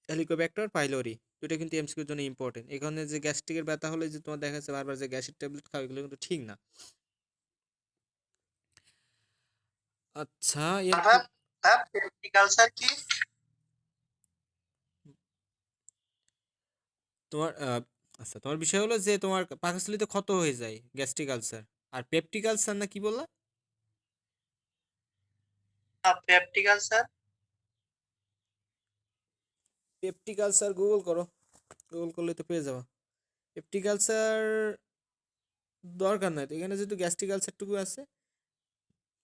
হেলিকোব্যাক্টর পাইলোরি। দুটো কিন্তু এমসিকিউর জন্য ইম্পর্টেন্ট। এখানে যে গ্যাস্ট্রিকের ব্যথা হলে যে তোমার দেখা যাচ্ছে বারবার যে গ্যাসের ট্যাবলেট খাও, এগুলো কিন্তু ঠিক না। আচ্ছা ভাব ভাব পেপটিক আলসার কি? তোমার আচ্ছা তোমার বিষয় হলো যে তোমার পাকস্থলীতে ক্ষত হয়ে যায় গ্যাস্ট্রিক আলসার, আর পেপটিক আলসার না কি বললা? Peptic ulcer peptic ulcer Google করো, গুগল করলে তো পেয়ে যাবা। পেপটিক আলসার দরকার নাই তো, এখানে যেহেতু গ্যাস্ট্রিক আলসারটুকু আছে,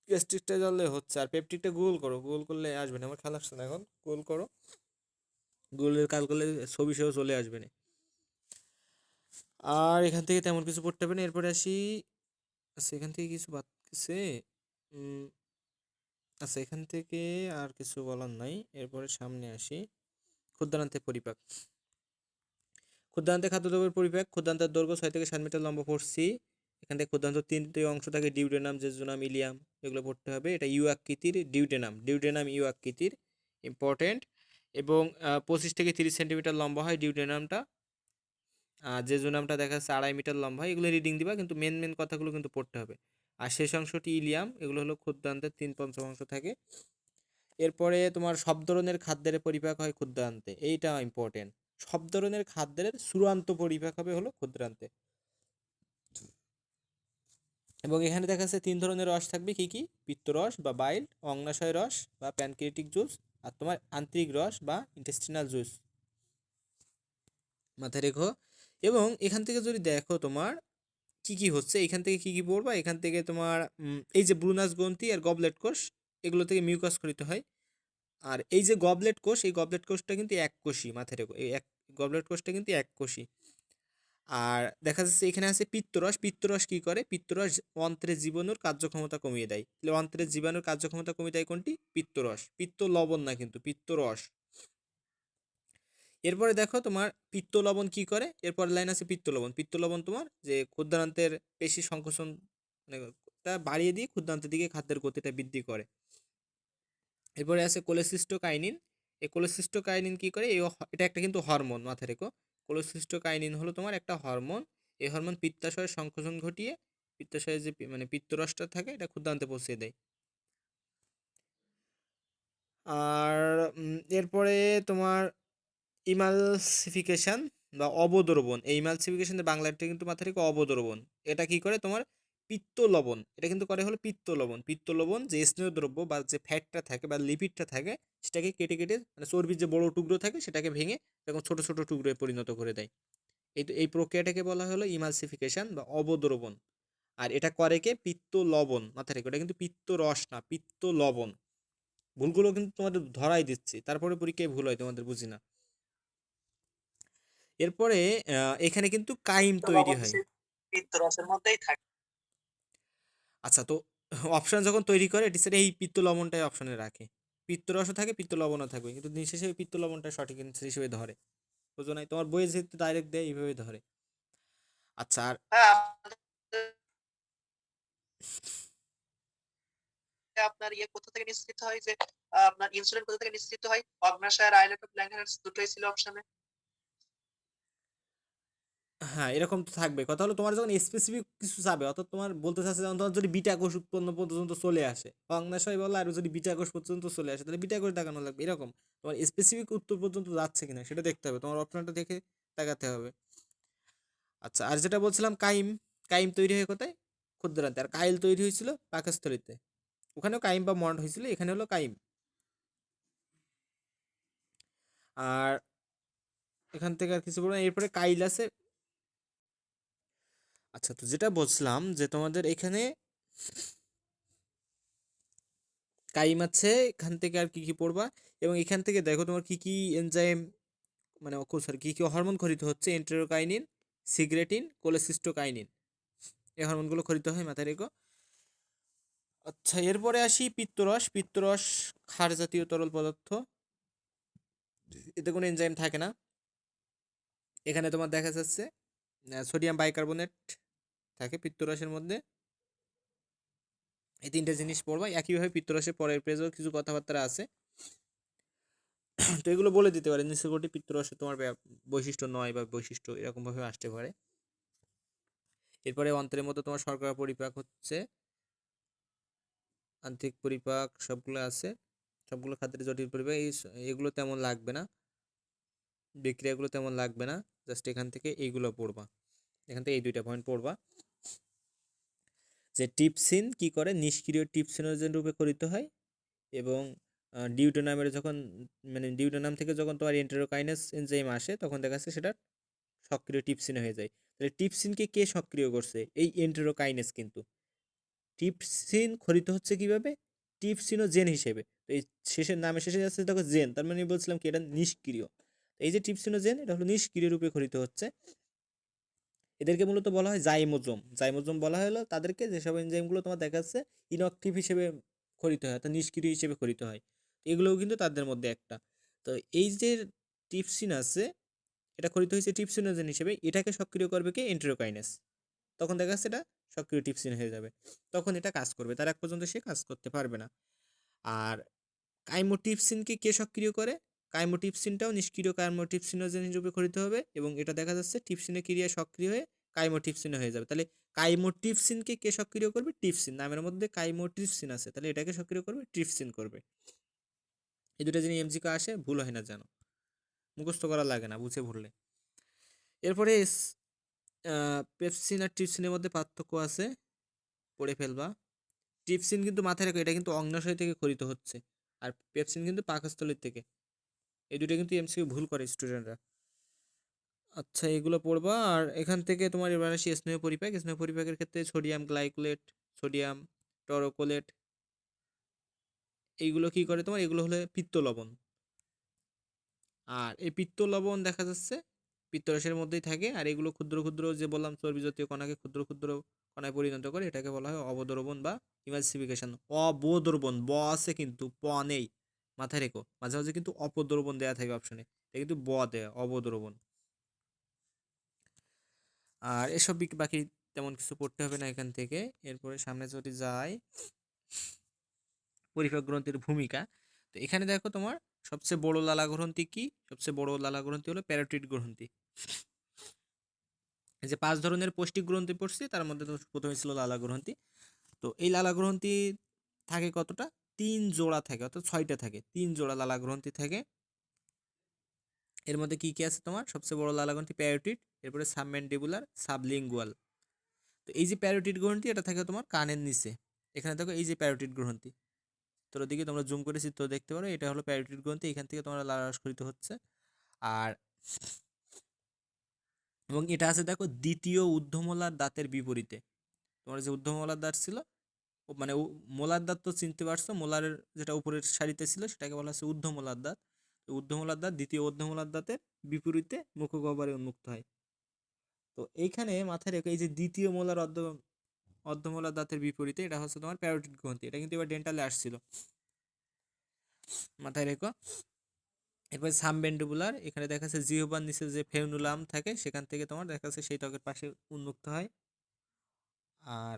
গ্যাস্ট্রিকটা জানলে হচ্ছে। আর পেপটিকটা গুগল করো, গুগল করলে আসবে না, আমার খেয়াল আসছে না এখন, গুগল করো, গুগলের কাল করলে ছবি সহ চলে আসবে না। আর এখান থেকে তেমন কিছু পড়তে হবে না। এরপরে আসি, আচ্ছা এখান থেকে কিছু বাদ গেছে, উম, আচ্ছা এখান থেকে আর কিছু বলার নাই। এরপরে সামনে আসি, ক্ষুদ্রান্তে পরিপাক। ক্ষুদ্রান্তে খাদ্যদ্রব্যের পরিপাক। ক্ষুদ্রান্তের দৈর্ঘ্য 6 থেকে 7 মিটার লম্বা পড়ছি। এখান থেকে ক্ষুদ্রান্ত তিনটি অংশ থাকে, ডিউডেনাম, জেজুনাম, ইলিয়াম, এগুলো পড়তে হবে। এটা ইউ আকৃতির, ডিউডেনাম, ডিউডেনাম ইউ আকৃতির, ইম্পর্টেন্ট। এবং 25 থেকে 30 সেন্টিমিটার লম্বা হয় ডিউডেনামটা, আর জেজুনামটা দেখা যাচ্ছে 2.5 মিটার লম্বা হয়। এগুলো রিডিং দিবা, কিন্তু মেন মেন কথাগুলো কিন্তু পড়তে হবে। আর শেষ অংশটি ইলিয়াম, এগুলো হলো ক্ষুদ্রান্তের 3/5 থাকে। এরপরে তোমার সব ধরনের খাদ্যের পরিপাক হয় ক্ষুদ্রান্তে, এইটা ইম্পর্টেন্ট। সব ধরনের খাদ্যের চূড়ান্ত পরিপাক হবে হলো ক্ষুদ্রান্তে। এবং এখানে দেখা যাচ্ছে 3 ধরনের রস থাকবে, কি কি, পিত্তরস বা বাইল, অগ্নাশয় রস বা প্যানক্রিয়াটিক জুস, আর তোমার আন্তরিক রস বা ইন্টেস্টিনাল জুস, মাথায় রেখো। এবং এখান থেকে যদি দেখো তোমার কি কি হচ্ছে, এখান থেকে কি কি পড়বা, এখান থেকে তোমার এই যে ব্রুনাস গ্রন্থি আর গবলেট কোষ, এগুলো থেকে মিউকাস খরিত হয়। আর এই যে গবলেট কোষ, এই গবলেট কোষটা কিন্তু এককোষী, মাথায় রেখো, এই এক গবলেট কোষটা কিন্তু এককোষী। আর দেখা যাচ্ছে এখানে আছে পিত্তরস। পিত্তরস কি করে, পিত্তরস অন্ত্রের জীবাণুর কার্যক্ষমতা কমিয়ে দেয়। তাহলে অন্ত্রের জীবাণুর কার্যক্ষমতা কমিয়ে দেয় কোনটি, পিত্তরস, পিত্ত লবণ না কিন্তু পিত্তরস। এরপরে দেখো তোমার পিত্ত লবণ কি করে, এরপর লাইন আছে পিত্ত লবণ। পিত্ত লবণ তোমার যে ক্ষুদ্রান্তের পেশি সংকোচন মানে তা বাড়িয়ে দিয়ে ক্ষুদ্রান্তের দিকে খাদ্যের গতিটা বৃদ্ধি করে। এরপরে আছে কোলেসিস্টোকাইনিন। এই কোলেসিস্টোকাইনিন কি করে, এটা একটা কিন্তু হরমোন, মাথায় রেখো। কোলেসিস্টোকাইনিন হলো তোমার একটা হরমোন। এই হরমোন পিত্তাশয়ের সংকোচন ঘটিয়ে পিত্তাশয়ে যে মানে পিত্তরসটা থাকে এটা ক্ষুদ্রান্তে পৌঁছে দেয়। আর এরপরে তোমার ইমালসিফিকেশন বা অবদ্রবণ। এই ইমালসিফিকেশনের বাংলাটা কিন্তু মাথায় রেখো অবদ্রবণ। এটা কি করে তোমার পিত্ত লবণ, এটা কিন্তু করে হলো পিত্ত লবণ। পিত্ত লবণ যে স্নেহ দ্রব্য বা যে ফ্যাটটা থাকে বা লিপিডটা থাকে সেটাকে কেটে কেটে মানে চর্বির যে বড় টুকরো থাকে সেটাকে ভেঙে এরকম ছোট ছোট টুকরোয় পরিণত করে দেয়। এই প্রক্রিয়াটাকে বলা হলো ইমালসিফিকেশন বা অবদ্রবণ। আর এটা করে কে, পিত্ত লবণ, মাথায় রেখো, এটা কিন্তু পিত্ত রস না, পিত্ত লবণ। ভুলগুলো কিন্তু তোমাদের ধরাই দিচ্ছি, তারপরে পরীক্ষায় ভুল হয় তোমাদের, বুঝি না। এরপরে এখানে কিন্তু কাইম তৈরি লবণ হয়। পিত্ত রসের মধ্যেই থাকে। আচ্ছা তো অপশন যখন তৈরি করে টিচার এই পিত্ত লবণটাই অপশনে রাখে। পিত্তরসও থাকে, পিত্ত লবণও থাকবে, কিন্তু দিন শেষে ওই পিত্ত লবণটা সঠিক অ্যান্সার হিসেবে ধরে। বুঝো নাই? তোমার বইয়ে যেহেতু ডাইরেক্ট দেয় এইভাবে ধরে। আচ্ছা আর হ্যাঁ, আপনার ইয়ে কোথা থেকে নিশ্চিত হয় যে আপনার ইনসুলিন কোথা থেকে নিশ্চিত হয়? অগ্ন্যাশয় আর আইল্যান্ড অফ ল্যাঙ্গারহ্যান্স দুটোই ছিল অপশনে। হ্যাঁ, এরকম তো থাকবে। কথা হলো তোমার যখন স্পেসিফিক কিছু চাবে, অর্থাৎ তোমার বলতে চাচ্ছে যেমন তোমার যদি বিটা কোষ উৎপন্ন পর্যন্ত চলে আসে, অগ্ন্যাশয় বলো আর যদি বিটা কোষ পর্যন্ত চলে আসে তাহলে বিটা কোষ দেখানো লাগবে। এরকম তোমার স্পেসিফিক উত্তর পর্যন্ত যাচ্ছে কিনা সেটা দেখতে হবে, তোমার অপশনটা দেখে তাকাতে হবে। আচ্ছা আর যেটা বলছিলাম কাইম, কাইম তৈরি হয় কোথায়? ক্ষুদ্রান্তে। আর কাইল তৈরি হয়েছিল পাকস্থলীতে। ওখানেও কাইম বা মন্ড হয়েছিল, এখানে হলো কাইম। আর এখান থেকে আর কিছু বলবো না। এরপরে কাইল আছে। আচ্ছা তো যেটা বলছিলাম যে তোমাদের এখানে কাইম আছে, এখান থেকে আর কি কি পড়বা, এবং এখান থেকে দেখো তোমার কি কি এনজাইম, মানে সরি কি কি হরমোন খরিত হচ্ছে। এন্টেরোকাইনিন, সিগ্রেটিন, কোলেসিস্টোকাইনিন, এই হরমোনগুলো খরিত হয়, মাথায় রেখো। আচ্ছা এরপরে আসি পিত্তরস। পিত্তরস ক্ষার জাতীয় তরল পদার্থ, এতে কোনো এনজাইম থাকে না। এখানে তোমার দেখা যাচ্ছে সোডিয়াম বাইকার্বনেট থাকে পিত্তরসের মধ্যে। এই তিনটে জিনিস পড়বা। একইভাবে পিত্তরসের পরের পেজেও কিছু কথাবার্তা আছে, তো এগুলো বলে দিতে পারে নিঃসরণটি পিত্তরসে তোমার বৈশিষ্ট্য নয় বা বৈশিষ্ট্য এরকম ভাবে আসতে পারে। এরপরে অন্ত্রের মধ্যে তোমার শর্করা পরিপাক হচ্ছে, আন্তরিক পরিপাক সবগুলো আছে, সবগুলো খাদ্যের জটিল পরিপাক। এগুলো তেমন লাগবে না, বিক্রিয়াগুলো তেমন লাগবে না, জাস্ট এখান থেকে এইগুলো পড়বা, এখান থেকে এই দুইটা পয়েন্ট পড়বা। যে টিপসিন কি করে, নিষ্ক্রিয় টিপসিনোজেন রূপে খরিত হয়, এবং ডিউটোনামের যখন মানে ডিউটোনাম থেকে যখন তোমার এন্টেরোকাইনেস এনজাইম আসে তখন দেখা যাচ্ছে সেটা সক্রিয় টিপসিন হয়ে যায়। তাহলে টিপসিনকে কে সক্রিয় করছে? এই এন্টেরোকাইনেস। কিন্তু টিপসিন খরিত হচ্ছে কিভাবে? টিপসিনোজেন হিসেবে। তো এই শেষের নামে শেষে যাচ্ছে দেখো জেন, তার মানে বলছিলাম কি এটা নিষ্ক্রিয়। এই যে টিপসিনোজেন এটা হলো নিষ্ক্রিয় রূপে খরিত হচ্ছে। এদেরকে মূলত বলা হয় জাইমোজোম। জাইমোজোম বলা হলো তাদেরকে যেসব এনজাইমগুলো তোমার দেখা যাচ্ছে ইনঅ্যাক্টিভ হিসেবে খরিত হয়, অর্থাৎ নিষ্ক্রিয় হিসেবে খরিত হয়। এগুলোও কিন্তু তাদের মধ্যে একটা। তো এই যে টিপসিন আছে, এটা খরিত হয়েছে টিপসিনোজেন হিসেবে, এটাকে সক্রিয় করবে কে? এন্টেরোকাইনেস। তখন দেখা যাচ্ছে এটা সক্রিয় টিপসিন হয়ে যাবে, তখন এটা কাজ করবে, তার এক পর্যন্ত সে কাজ করতে পারবে না। আর কাইমোটিপসিনকে কে সক্রিয় করে? কাইমোটিপসিনটাও নিষ্ক্রিয় কাইমোটিপসিনোজেন হিসেবে খরিত হবে, এবং এটা দেখা যাচ্ছে টিপসিনের ক্রিয়ায় সক্রিয় হয়ে কাইমোটিপসিন হয়ে যাবে। তাহলে কাইমোটিপসিনকে কে সক্রিয় করবে? টিপসিন। নামের মধ্যে কাইমোটিপসিন আছে, তাহলে এটাকে সক্রিয় করবে টিপসিন করবে। এই দুটো জিনিস এমসিকিউ আসে, ভুল হয় না যেন, মুখস্থ করা লাগে না, বুঝে ভুললে। এরপরে পেপসিন আর টিপসিনের মধ্যে পার্থক্য আছে, পড়ে ফেলবা। টিপসিন কিন্তু মাথায় রাখো এটা কিন্তু অগ্ন্যাশয় থেকে খরিত হচ্ছে, আর পেপসিন কিন্তু পাকস্থলীর থেকে। এই দুটো কিন্তু এমসিকিউ ভুল করে স্টুডেন্টরা। আচ্ছা এগুলো পড়বা। আর এখান থেকে তোমার এবার আসি স্নেহ পরিপাক। স্নেহ পরিপাকের ক্ষেত্রে সোডিয়াম গ্লাইকোলেট, সোডিয়াম টরোকোলেট, এইগুলো কি করে তোমার? এগুলো হলো পিত্ত লবণ। আর এই পিত্ত লবণ দেখা যাচ্ছে পিত্তরসের মধ্যেই থাকে, আর এগুলো ক্ষুদ্র ক্ষুদ্র যে বললাম চর্বি জাতীয় কণাকে ক্ষুদ্র ক্ষুদ্র কণায় পরিণত করে, এটাকে বলা হয় অবদ্রবণ বা ইমালসিফিকেশন। অবদ্রবণ, ব আছে কিন্তু প নেই, মাথায় রেখো। মাঝে মাঝে কিন্তু অপদ্রবণ দেয়া থাকে অপশনে, এটা কিন্তু ব দেয়া, অবদ্রবণ। আর এসব বাকি তেমন কিছু পড়তে হবে না এখান থেকে। এরপরে সামনে যদি যাই, পরিপাক গ্রন্থির ভূমিকা। তো এখানে দেখো তোমার সবচেয়ে বড় লালা গ্রন্থি কি? সবচেয়ে বড় লালা গ্রন্থি হলো প্যারোটিড গ্রন্থি। এই যে 5 ধরনের পৌষ্টিক গ্রন্থি পড়ছি তার মধ্যে তো প্রথমে ছিল লালা গ্রন্থি। তো এই লালা গ্রন্থি থাকে কতটা? 3 জোড়া থাকে, অর্থাৎ 6টা থাকে, 3 জোড়া লালা গ্রন্থি থাকে। এর মধ্যে কি কি আছে তোমার? সবচেয়ে বড় লালা গ্রন্থি প্যারোটিড, এরপরে সাবম্যান্ডিবুলার, সাবলিঙ্গুয়াল। তো এই যে প্যারোটিড গ্রন্থি এটা থাকে তোমার কানের নিচে। এখানে দেখো এই যে প্যারোটিড গ্রন্থি, তোর দিকে তোমরা জুম করে চিত্র দেখতে পারো, এটা হলো প্যারোটিড গ্রন্থি, এখান থেকে তোমরা লালা স্খলিত হচ্ছে। আর এবং এটা আছে দেখো দ্বিতীয় ঊর্ধ্বমোলার দাঁতের বিপরীতে। তোমার যে ঊর্ধ্বমোলার দাঁত ছিল, মানে মোলার দাঁত তো চিনতে পারছো, মোলারের যেটা উপরের সারিতে ছিল সেটাকে বলা হচ্ছে ঊর্ধ্বমোলার দাঁত। তো ঊর্ধ্বমোলার দাঁত দ্বিতীয় ঊর্ধ্বমোলার দাঁতের বিপরীতে মুখগহ্বরে উন্মুক্ত হয়। তো এইখানে মাথায় রেখো এই যে দ্বিতীয় মোলার অর্ধমোলার দাঁতের বিপরীতে এটা হচ্ছে তোমার প্যারোটিড গ্রন্থি। এটা কিন্তু এবার ডেন্টালে আসছিল, মাথায় রেখো। এরপর সাবমেন্ডিবুলার, এখানে দেখা যাচ্ছে জিহ্বার নিচে যে ফেনুলাম থাকে সেখান থেকে তোমার দেখা যাচ্ছে সেই ত্বকের পাশে উন্মুক্ত হয়। আর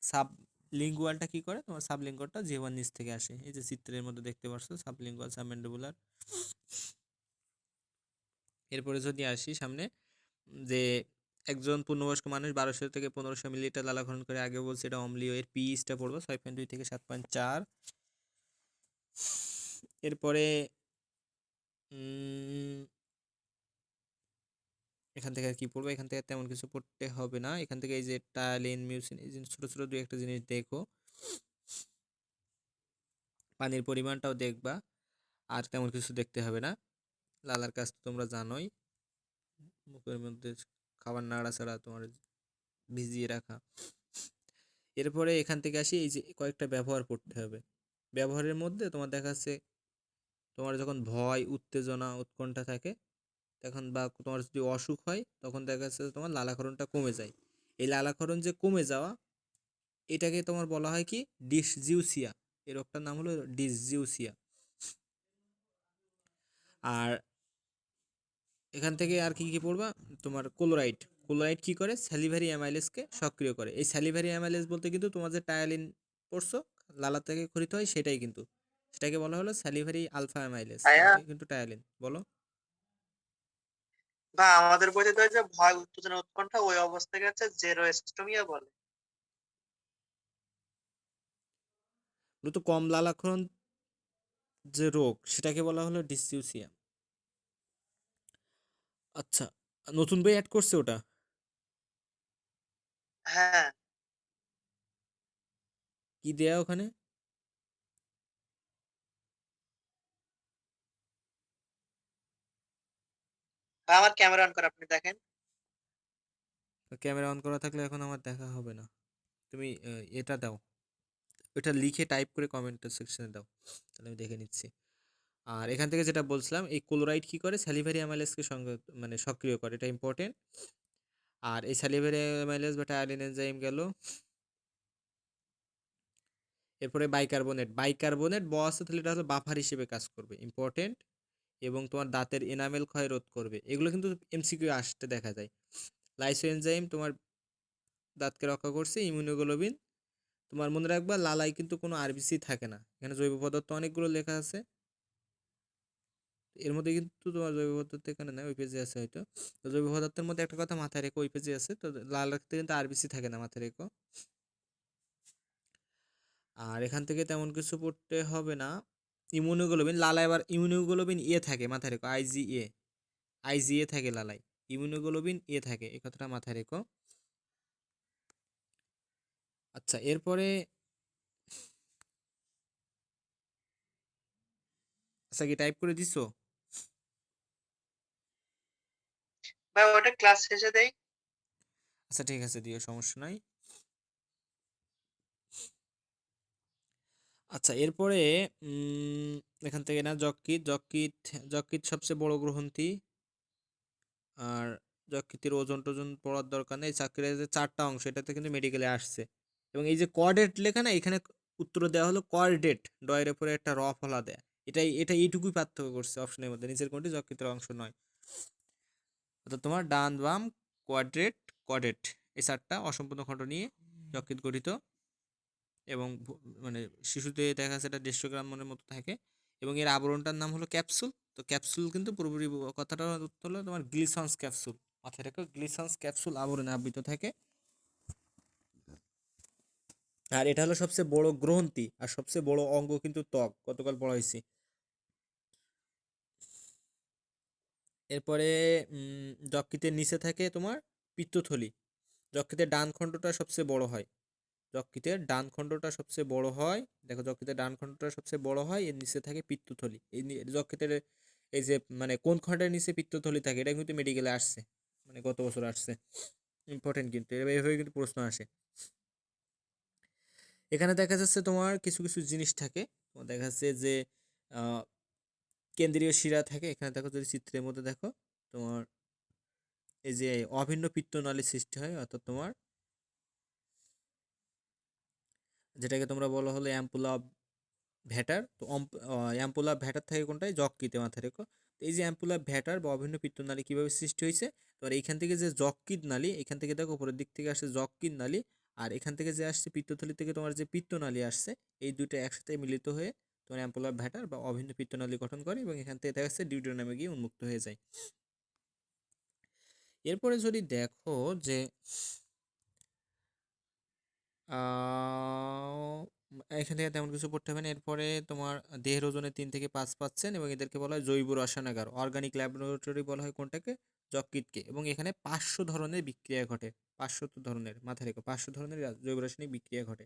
সাবলিঙ্গুয়ালটা কি করে, তোমার সাবলিঙ্গুয়ালটা জিহ্বার নিচ থেকে আসে, এই যে চিত্রের মধ্যে দেখতে পাচ্ছ সাবলিঙ্গুয়াল সাবমেন্ডিবুলার। এরপরে যদি আসি সামনে, যে একজন পূর্ণবয়স্ক মানুষ 1200 থেকে 1500 মিলিলিটার লালা গ্রহণ করে, আগে বলছে এটা অম্লীয়, এর পিএইচটা পড়বো 6.2 থেকে 7.4। এরপরে এখান থেকে আর কি পড়বো, এখান থেকে তেমন কিছু পড়তে হবে না। এখান থেকে এই যে টায়ালিন মিউসিন, এই যে ছোট ছোট দুই একটা জিনিস দেখো, পানির পরিমাণটাও দেখবা, আর তেমন কিছু দেখতে হবে না। লালার কাজ তো তোমরা জানোই, মুখের মধ্যে খাবার নাড়াচাড়া, তোমার ভিজিয়ে রাখা। এরপরে এখান থেকে আসি, এই যে কয়েকটা ব্যবহার পড়তে হবে। ব্যবহারের মধ্যে তোমার দেখা যাচ্ছে তোমার যখন ভয়, উত্তেজনা, উৎকণ্ঠা থাকে তখন, বা তোমার যদি অসুখ হয় তখন দেখা যাচ্ছে তোমার লালাক্ষরণটা কমে যায়। এই লালাক্ষরণ যে কমে যাওয়া, এটাকে তোমার বলা হয় কি ডিসজিউসিয়া। এই রোগটার নাম হলো ডিসজিউসিয়া। আর এখান থেকে আর কি কি পড়বা, তোমার ক্লোরাইড। ক্লোরাইড কি করে, স্যালিভারি অ্যামাইলেজকে সক্রিয় করে। এই স্যালিভারি অ্যামাইলেজ বলতে কিন্তু তোমার যে টায়ালিন পড়ছো লালা থেকে খরিত হয় সেটাই কিন্তু, সেটাকে বলা হলো স্যালিভারি আলফা অ্যামাইলেজ, ভাইয়া, এটাই কিন্তু টায়ালিন। বলো। বা আমাদের বইতে তো যে ভয়, উত্তেজনা, উৎকণ্ঠা ওই অবস্থাকে হচ্ছে জেরোস্টোমিয়া বলে। মূলত কম লালাক্ষরণ যে রোগ সেটাকে বলা হলো ডিসজিউসিয়া। আচ্ছা, নতুন বই অ্যাড করছে ওটা? হ্যাঁ, কি দেয়া ওখানে? বা আমার ক্যামেরা অন করে আপনি দেখেন। ক্যামেরা অন করা থাকলে এখন আমার দেখা হবে না। তুমি এটা দাও, ওটা লিখে টাইপ করে কমেন্ট সেকশনে দাও, তাহলে আমি দেখে নিচ্ছি। আর এখান থেকে যেটা বলছিলাম, এই ক্লোরাইড কি করে, স্যালিভারি অ্যামাইলেজকে সঙ্গে মানে সক্রিয় করে, এটা ইম্পর্টেন্ট। আর এই স্যালিভারি অ্যামাইলেজ বা টায়ালিন এনজাইম গেল। এরপরে বাইকার্বনেট। বাইকার্বনেট ব আছে, তাহলে এটা হলো বাফার হিসেবে কাজ করবে, ইম্পর্টেন্ট। এবং তোমার দাঁতের এনামেল ক্ষয় রোধ করবে। এগুলো কিন্তু এমসিকিউ আসতে দেখা যায়। লাইসো এনজাইম তোমার দাঁতকে রক্ষা করছে। ইমিউনোগ্লোবিন, তোমার মনে রাখবা লালাই কিন্তু কোনো আরবিসি থাকে না, এখানে জৈব পদার্থ অনেকগুলো লেখা আছে, এর মধ্যে কিন্তু তোমার জৈব পদার্থ এখানে নাই, ওই পেজে আছে হয়তো। তো জৈব পদার্থের মধ্যে একটা কথা মাথায় রেখো, ওই পেজে আছে। তো লাল রাখতে কিন্তু আরবিসি থাকে না, মাথায় রেখো। আর এখান থেকে তেমন কিছু পড়তে হবে না। ইমিউনোগ্লোবিন, লালায় আবার ইমিউনোগ্লোবিন এ থাকে, মাথায় রেখো, আইজিএ। আইজিএ থাকে লালাই, ইমিউনোগ্লোবিন এ থাকে, এই কথাটা মাথায় রেখো। আচ্ছা, এরপরে আচ্ছা কি টাইপ করে দিছো? বা ওটা ক্লাস শেষে দেই। আচ্ছা ঠিক আছে, দিও, সমস্যা নাই। আচ্ছা, এরপরে এখান থেকে না, যকৃৎ। যকৃৎ, যকৃৎ সবচেয়ে বড় গ্রন্থি। আর যকৃতের ওজন টোজন পড়ার দরকার নেই, চাকরির যে 4টা অংশ এটাতে কিন্তু মেডিকেলে আসছে। এবং এই যে কর্ডেট লেখা না, এখানে উত্তর দেওয়া হলো কর্ডেট, ডয়ের উপরে একটা র ফলা দেয়া, এটা এইটুকুই পার্থক্য করছে অপশনের মধ্যে, নিচের কোনটি যকৃতের অংশ নয়। অর্থাৎ তোমার ডান বাম কোয়াড্রেট কর্ডেট, এই 4টা অসম্পূর্ণ খণ্ড নিয়ে যকৃৎ গঠিত। এবং মানে শিশুতে দেখা যাচ্ছে এটা 150 গ্রাম মনের মতো থাকে। এবং এর আবরণটার নাম হলো ক্যাপসুল। তো ক্যাপসুল কিন্তু পুরোপুরি কথাটা হলো তোমার গ্লিসন্স ক্যাপসুল, মাথায় রেখো, গ্লিসন্স ক্যাপসুল আবরণে আবৃত থাকে। আর এটা হলো সবচেয়ে বড় গ্রন্থি আর সবচেয়ে বড় অঙ্গ কিন্তু ত্বক, গতকাল পড়া হয়েছে। এরপরে যকৃতের নিচে থাকে তোমার পিত্তথলি। যকৃতের ডান খণ্ডটা সবচেয়ে বড় হয়, যকৃতের ডান খণ্ডটা সবচেয়ে বড় হয়। দেখো, যকৃতের ডান খণ্ডটা সবচেয়ে বড় হয়, এর নিচে থাকে পিত্তথলি। এই যকৃতের এই যে মানে কোন খণ্ডের নিচে পিত্তথলি থাকে, এটা কিন্তু মেডিকেলে আসছে, মানে গত বছর আসছে, ইম্পর্টেন্ট কিন্তু, এভাবে কিন্তু প্রশ্ন আসে। এখানে দেখা যাচ্ছে তোমার কিছু কিছু জিনিস থাকে, তোমার দেখা যাচ্ছে যে আহ, কেন্দ্রীয় শিরা থাকে। এখানে দেখো, যদি চিত্রের মধ্যে দেখো, তোমার এই যে অভিন্ন পিত্তনালী সৃষ্টি হয়, অর্থাৎ তোমার যেটাকে তোমরা বলো হলো অ্যাম্পুলা অফ ভ্যাটার। তো অ্যাম্পুলা অফ ভ্যাটার থাকে কোনটায়, যকৃতে, মাথায় রেখো। তো এই যে অ্যাম্পুলা অফ ভ্যাটার বা অভিন্ন পিত্তনালী কিভাবে সৃষ্টি হয়েছে, তোমার এইখান থেকে যে যকৃৎ নালী, এখান থেকে দেখো উপরের দিক থেকে আসছে যকৃৎ নালী, আর এখান থেকে যে আসছে পিত্তথলি থেকে তোমার যে পিত্তনালী আসছে, এই দুটো একসাথে মিলিত হয়ে তোমার অ্যাম্পুলা অফ ভ্যাটার বা অভিন্ন পিত্তনালী গঠন করে, এবং এখান থেকে দেখা যাচ্ছে ডিউডেনামে গিয়ে উন্মুক্ত হয়ে যায়। এরপরে যদি দেখো যে এখান থেকে তেমন কিছু পড়তে হবে না। এরপরে তোমার দেহের ওজনে 3 থেকে 5% এবং এদেরকে বলা হয় জৈব রসায়নাগার, অর্গানিক ল্যাবরেটরি বলা হয় কোনটাকে, যকৃৎকে। এবং এখানে 500 ধরনের বিক্রিয়া ঘটে, 500 ধরনের, মাথায় রেখো 500 ধরনের জৈব রাসায়নিক বিক্রিয়া ঘটে।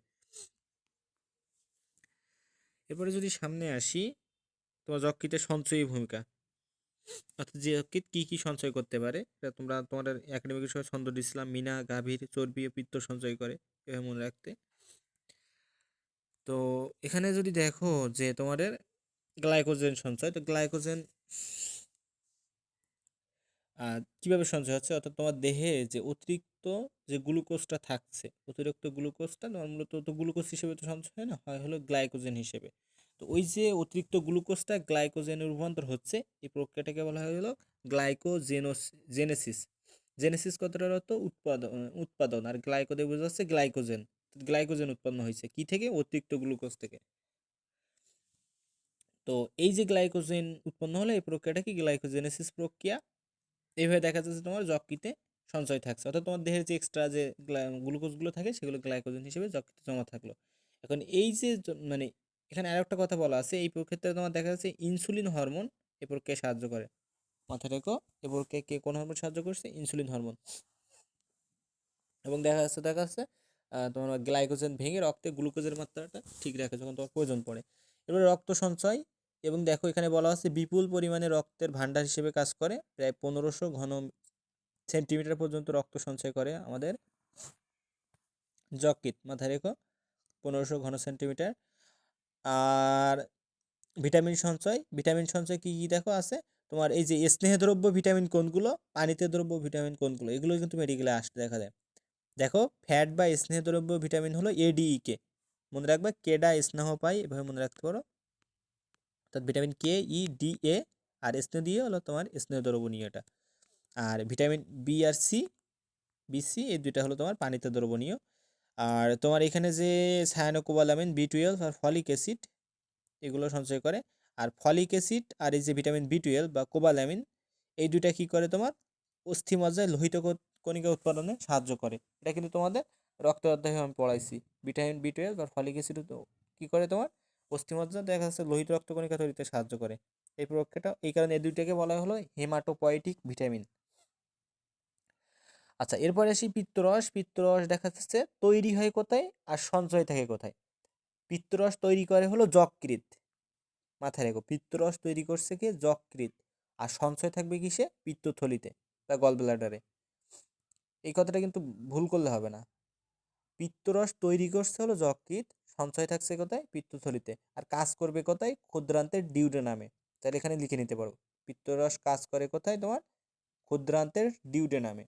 এরপরে যদি সামনে আসি, তোমার যকৃতের সঞ্চয়ী ভূমিকা, অর্থাৎ যকৃৎ কি কি সঞ্চয় করতে পারে, এটা তোমরা তোমাদের একাডেমিক বিষয়ে ছন্দ দিছিলাম, মিনা, গাভীর, চর্বি ও পিত্ত সঞ্চয় করে, এভাবে মনে রাখতে। তো এখানে যদি দেখো যে তোমাদের গ্লাইকোজেন সঞ্চয়, তো গ্লাইকোজেন কিভাবে সঞ্চয় হচ্ছে, অর্থাৎ তোমার দেহে যে অতিরিক্ত যে গ্লুকোজটা থাকছে, অতিরিক্ত গ্লুকোজটা তোমার মূলত তো গ্লুকোজ হিসেবে তো সঞ্চয় হয় না, হয় হলো গ্লাইকোজেন হিসেবে। তো ওই যে অতিরিক্ত গ্লুকোজটা গ্লাইকোজেনে রূপান্তর হচ্ছে, এই প্রক্রিয়াটাকে বলা হয় হলো গ্লাইকোজেনেসিস। জেনেসিস কথাটার অর্থ উৎপাদন, উৎপাদন, আর গ্লাইকো দিয়ে বোঝা যাচ্ছে গ্লাইকোজেন। গ্লাইকোজেন উৎপন্ন হয়েছে কি থেকে, অতিরিক্ত গ্লুকোজ থেকে। তো এই যে গ্লাইকোজেন উৎপন্ন হলো, এই প্রক্রিয়াটা কি গ্লাইকোজেনেসিস প্রক্রিয়া। এইভাবে দেখা যাচ্ছে তোমার যকৃতে সঞ্চয় থাকছে, অর্থাৎ তোমার দেহের যে এক্সট্রা যে গ্লুকোজগুলো থাকে সেগুলো গ্লাইকোজেন হিসেবে যকৃতে জমা থাকলো। এখন এই যে মানে এখানে আরেকটা কথা বলা আছে, এই ক্ষেত্রে তোমার দেখা যাচ্ছে ইনসুলিন হরমোন এই প্রক্রিয়ায় সাহায্য করে। মাথায় রেখো, এ প্রক্রিয়ায় কে কোন হরমোন সাহায্য করছে, ইনসুলিন হরমোন। এবং দেখা যাচ্ছে তোমার গ্লাইকোজেন ভেঙে রক্তে গ্লুকোজের মাত্রাটা ঠিক রাখে যখন তোমার প্রয়োজন পড়ে। এবারে রক্ত সঞ্চয়, এবং দেখো এখানে বলা আছে বিপুল পরিমাণে রক্তের ভাণ্ডার হিসেবে কাজ করে, প্রায় 1500 ঘন সেন্টিমিটার পর্যন্ত রক্ত সঞ্চয় করে আমাদের যকৃৎ, মাথায় রেখো 1500 ঘন সেন্টিমিটার। আর ভিটামিন সঞ্চয়, ভিটামিন সঞ্চয় কি কি দেখো আছে, তোমার এই যে স্নেহদ্রব্য ভিটামিন কোনগুলো, পানিতে দ্রব্য ভিটামিন কোনগুলো, এগুলো কিন্তু মেডিকেলে আসতে দেখা যায়। দেখো ফ্যাট বা স্নেহদ্রব্য ভিটামিন হলো এডিইকে, মনে রাখবে, কেডা স্নেহ পাই, এভাবে মনে রাখতে পারো। অর্থাৎ ভিটামিন কে, ই, ডি, এ, আর স্নেহ দিয়ে হলো তোমার স্নেহদ্রবণীয়টা। আর ভিটামিন বি আর সি, বিসি, এই দুইটা হলো তোমার পানিতে দ্রবণীয়। আর তোমার এখানে যে সায়ানোকোবালামিন, বি12 আর ফলিক অ্যাসিড, এগুলো সঞ্চয় করে। আর ফলিক অ্যাসিড আর এই যে ভিটামিন বি12 বা কোবালামিন, এই দুইটা কি করে, তোমার অস্থিমজ্জায় লোহিত কণিকা উৎপাদনে সাহায্য করে। এটা কিন্তু তোমাদের রক্ত অধ্যায়ে আমি পড়াইছি। ভিটামিন বি12 আর ফলিক অ্যাসিড কি করে, তোমার অস্থিমজ্জা দেখা যাচ্ছে লোহিত রক্তকণিকা তৈরিতে সাহায্য করে। এই প্রক্রিয়াটা, এই কারণে এই দুইটাকে বলা হলো হেমাটোপয়েটিক ভিটামিন। আচ্ছা, এরপরে আসি পিত্তরস। পিত্তরস দেখা যাচ্ছে তৈরি হয় কোথায় আর সঞ্চয় থাকে কোথায়। পিত্তরস তৈরি করে হলো যকৃৎ, মাথায় রেখো, পিত্তরস তৈরি করছে কি, যকৃৎ। আর সঞ্চয় থাকবে কিসে, পিত্তথলিতে বা গল ব্লাডারে। এই কথাটা কিন্তু ভুল করলে হবে না। পিত্তরস তৈরি করছে হলো যকৃৎ, সঞ্চয় থাকছে কোথায়, পিত্তথলিতে, আর কাজ করবে কোথায়, ক্ষুদ্রান্তের ডিউডেনামে। তাহলে এখানে লিখে নিতে পারো, পিত্তরস কাজ করে কোথায়, তোমার ক্ষুদ্রান্তের ডিউডেনামে।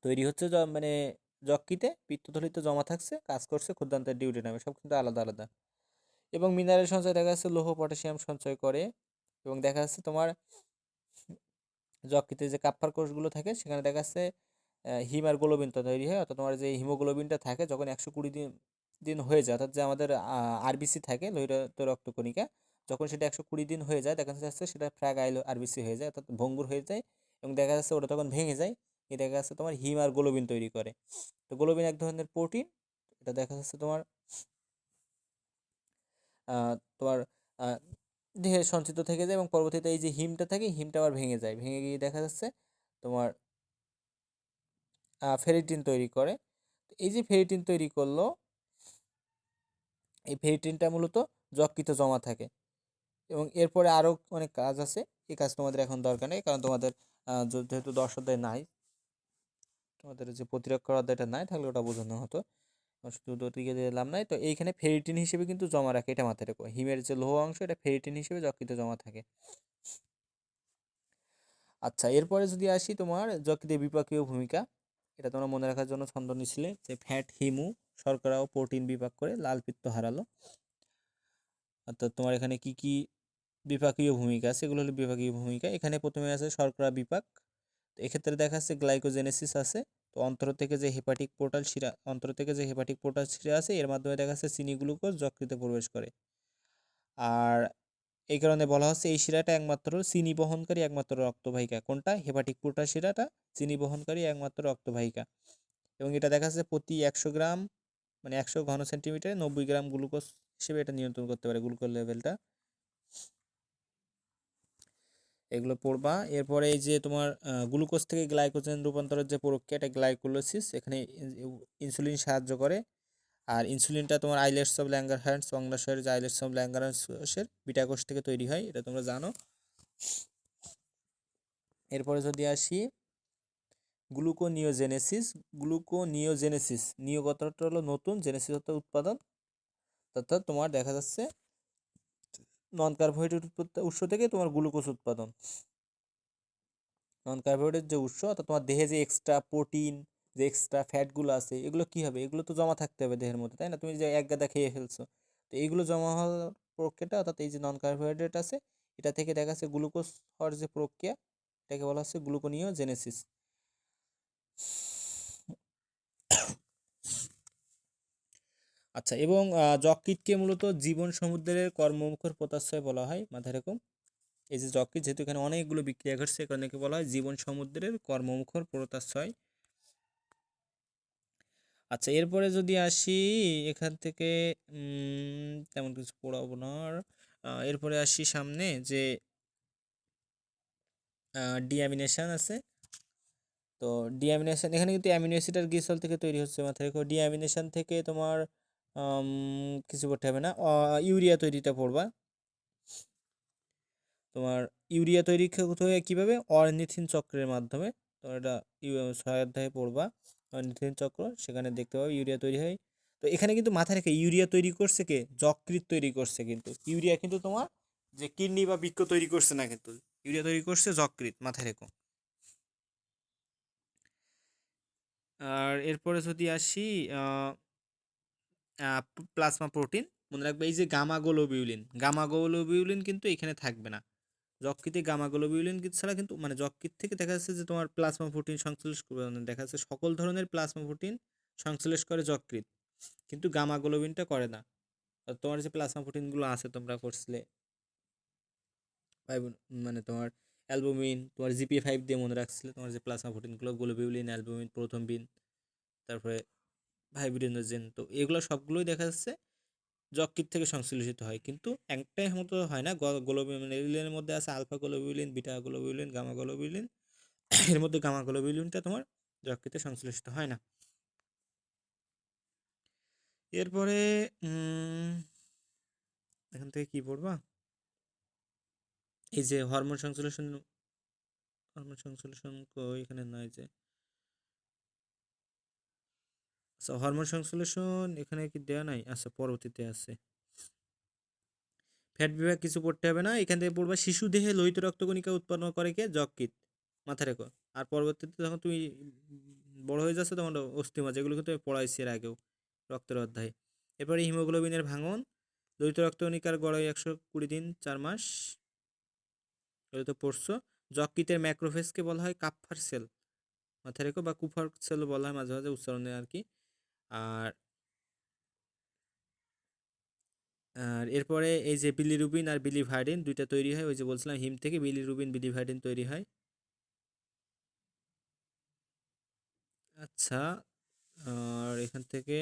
তৈরি হচ্ছে মানে যকৃতে, পিত্তথলিতে জমা থাকছে, কাজ করছে ক্ষুদ্রান্তের ডিউডেনামে, সব কিন্তু আলাদা আলাদা। এবং মিনারেল সঞ্চয় দেখা যাচ্ছে লৌহ পটাশিয়াম সঞ্চয় করে। এবং দেখা যাচ্ছে তোমার যকৃতে যে কাপ্পার কোষগুলো থাকে সেখানে দেখা যাচ্ছে হিম আর গ্লোবিনটা তৈরি হয়, অর্থাৎ তোমার যে হিমোগ্লোবিনটা থাকে যখন 120 দিন দিন হয়ে যায়, অর্থাৎ যে আমাদের আরবিসি থাকে লোহিত রক্তকণিকা, যখন সেটা 120 দিন হয়ে যায় দেখা যাচ্ছে সেটা ফ্র্যাগাইল আরবিসি হয়ে যায়, অর্থাৎ ভঙ্গুর হয়ে যায়। এবং দেখা যাচ্ছে ওটা তখন ভেঙে যায়, এই দেখা যাচ্ছে তোমার হিম আর গ্লোবিন তৈরি করে। তো গ্লোবিন এক ধরনের প্রোটিন, এটা দেখা যাচ্ছে তোমার তোমার দেহে সঞ্চিত থেকে যায়, এবং পরবর্তীতে এই যে হিমটা থাকে, হিমটা আবার ভেঙে যায়, ভেঙে গিয়ে দেখা যাচ্ছে তোমার ফেরিটিন তৈরি করে। এই যে ফেরিটিন তৈরি করলো, এই ফেরিটিনটা মূলত যকৃতে জমা থাকে। এবং এরপরে আরও অনেক কাজ আছে, এই কাজ তোমাদের এখন দরকার নেই, কারণ তোমাদের যেহেতু 10 অধ্যায় নাই, তোমাদের যে প্রতিরক্ষার অধ্যায়টা নাই থাকলে ওটা বোঝানো হতো, শুধু দিকে দিলাম নাই। তো এইখানে ফেরিটিন হিসেবে কিন্তু জমা রাখে, এটা মাথায় রেখো, হিমের যে লৌহ অংশ এটা ফেরিটিন হিসেবে যকৃতে জমা থাকে। আচ্ছা, এরপরে যদি আসি তোমার যকৃতের বিপাকীয় ভূমিকা, এটা তোমরা মনে রাখার জন্য ছন্দ নিছিলে যে ফ্যাট হিমু শর্করা ও প্রোটিন বিপাক করে লাল পিত্ত হারালো। অর্থাৎ তোমার এখানে কি কি বিপাকীয় ভূমিকা আছে, এগুলো হলো বিপাকীয় ভূমিকা। এখানে প্রথমে আছে শর্করা বিপাক। তো এক্ষেত্রে দেখা যাচ্ছে গ্লাইকোজেনেসিস আছে। তো অন্তর থেকে যে হেপাটিক পোর্টাল শিরা আছে, এর মাধ্যমে দেখা যাচ্ছে চিনি গ্লুকোজ যকৃতে প্রবেশ করে। আর এই কারণে বলা হচ্ছে এই শিরাটা একমাত্র চিনি বহনকারী একমাত্র রক্তবাহিকা। কোনটা? হেপাটিক পোর্টাল শিরাটা চিনি বহনকারী একমাত্র রক্তবাহিকা। এবং এটা দেখা যাচ্ছে প্রতি 100 গ্রাম মানে 100 ঘন সেন্টিমিটারে 90 গ্রাম গ্লুকোজ হিসেবে এটা নিয়ন্ত্রণ করতে পারে, গ্লুকোজ লেভেলটা। এগুলো পড়বা। এরপরে এই যে তোমার গ্লুকোজ থেকে গ্লাইকোজেন রূপান্তরের যে প্রক্রিয়া, এটা গ্লাইকোলাইসিস। এখানে ইনসুলিন সাহায্য করে। আর ইনসুলিনটা তোমার আইলেটস অফ ল্যাঙ্গারহ্যান্স, অগ্ন্যাশয়ের যে আইলেটস অফ ল্যাঙ্গারহ্যান্সের বিটা কোষ থেকে তৈরি হয়, এটা তোমরা জানো। এরপরে যদি আসি গ্লুকোনিওজেনেসিস, নিও কথাটা হলো নতুন, জেনেসিস অর্থাৎ উৎপাদন। অর্থাৎ তোমার দেখা যাচ্ছে নন কার্বোহাইড্রেট উৎস থেকে তোমার গ্লুকোজ উৎপাদন। নন কার্বোহাইড্রেট যে উৎস, অর্থাৎ তোমার দেহে যে এক্সট্রা প্রোটিন, যে এক্সট্রা ফ্যাটগুলো আছে, এগুলো কি হবে? এগুলো তো জমা থাকতে হবে দেহের মধ্যে, তাই না? তুমি যে এক গাদা খেয়ে ফেলছো, তো এইগুলো জমা হওয়ার প্রক্রিয়াটা, অর্থাৎ এই যে নন কার্বোহাইড্রেট আছে, এটা থেকে দেখা যাচ্ছে গ্লুকোজ হওয়ার যে প্রক্রিয়া, এটাকে বলা হচ্ছে গ্লুকোনিওজেনেসিস। আচ্ছা, এবং যকৃৎকে মূলত জীবন সমুদ্রের কর্মমুখর পোতাশ্রয় বলা হয়, মাথায় রাখো। এই যে যকৃৎ, যেহেতু এখানে অনেকগুলো বিক্রিয়া ঘটছে, এখানে বলা হয় জীবন সমুদ্রের কর্মমুখর পোতাশ্রয়। আচ্ছা, এরপরে যদি আসি এখান থেকে তেমন কিছু পড়াবো না আর। এরপরে আসি সামনে যে ডিঅ্যামিনেশন আছে। তো ডিঅ্যামিনেশন এখানে কিন্তু অ্যামিনো অ্যাসিড আর গ্লিসারল থেকে তৈরি হচ্ছে, মাথায় রেখো। ডিঅ্যামিনেশন থেকে তোমার কিছু করতে হবে না, ইউরিয়া তৈরিটা পড়বা। তোমার ইউরিয়া তৈরি হতে হয় কীভাবে? অর্নিথিন চক্রের মাধ্যমে। তো এটা 6 অধ্যায়ে পড়বা অর্নিথিন চক্র, সেখানে দেখতে পাবে ইউরিয়া তৈরি হয়। তো এখানে কিন্তু মাথায় রেখে, ইউরিয়া তৈরি করছে কে? যকৃৎ তৈরি করছে। কিন্তু ইউরিয়া কিন্তু তোমার যে কিডনি বা বৃক্ক তৈরি করছে না, কিন্তু ইউরিয়া তৈরি করছে যকৃৎ, মাথায় রেখো। আর এরপরে যদি আসি প্লাজমা প্রোটিন, মনে রাখবে এই যে গামা গ্লোবিউলিন কিন্তু এখানে থাকবে না। যকৃতে গামা গ্লোবিউলিন ছাড়া কিন্তু, মানে যকৃৎ থেকে দেখা যাচ্ছে যে তোমার প্লাজমা প্রোটিন সংশ্লেষ করবে, দেখা যাচ্ছে সকল ধরনের প্লাজমা প্রোটিন সংশ্লেষ করে যকৃৎ, কিন্তু গামা গ্লোবিনটা করে না। আর তোমার যে প্লাজমা প্রোটিনগুলো আছে তোমরা করছিলে, মানে তোমার অ্যালবুমিন, তোমার GPA5 দিয়ে মনে রাখছিলে, তোমার যে প্লাজমা প্রোটিনগুলো গ্লোবিউলিন, অ্যালবুমিন, প্রোথম্বিন, তারপরে ফাইব্রিনোজেন, তো এগুলো সবগুলোই দেখা যাচ্ছে যকৃৎ থেকে সংশ্লেষিত হয়, কিন্তু একটাই মতো হয় না। গ্লোবিউলিনের মধ্যে আছে alpha globulin, beta globulin, gamma globulin. এর মধ্যে গামা গ্লোবিউলিনটা তোমার যকৃতে সংশ্লেষিত হয় না। এরপরে এখান থেকে কি পড়বা? এই যে হরমোন সংশ্লেষণ এখানে নয় যে, আচ্ছা হরমোন সংশ্লেষণ এখানে কি দেয়া নাই? আচ্ছা, পরবর্তীতে আছে। ফ্যাট বিভাগ কিছু পড়তে হবে না, এখান থেকে পড়বা শিশু দেহে লোহিত রক্তকণিকা উৎপন্ন করে কে? যকৃৎ, মাথায় রেখো। আর পরবর্তীতে যখন তুমি বড় হয়ে যাচ্ছে, তখন অস্থিমজ্জা, যেগুলো কিন্তু পড়াইছি এর আগেও রক্তের অধ্যায়ে। এরপরে হিমোগ্লোবিনের ভাঙন, লোহিত রক্তকণিকার গড়াই 120 দিন 4 মাস, এগুলো তো পড়ছো। যকৃতের ম্যাক্রোফেজকে বলা হয় কাপ্ফার সেল, মাথায় রেখো, বা কুফার সেল বলা হয় মাঝে মাঝে উচ্চারণে আর কি। আর আর এরপরে এই যে বিলিরুবিন আর বিলিভার্ডিন দুইটা তৈরি হয়, ওই যে বলছিলাম হিম থেকে বিলিরুবিন বিলিভার্ডিন তৈরি হয়। আচ্ছা, আর এখান থেকে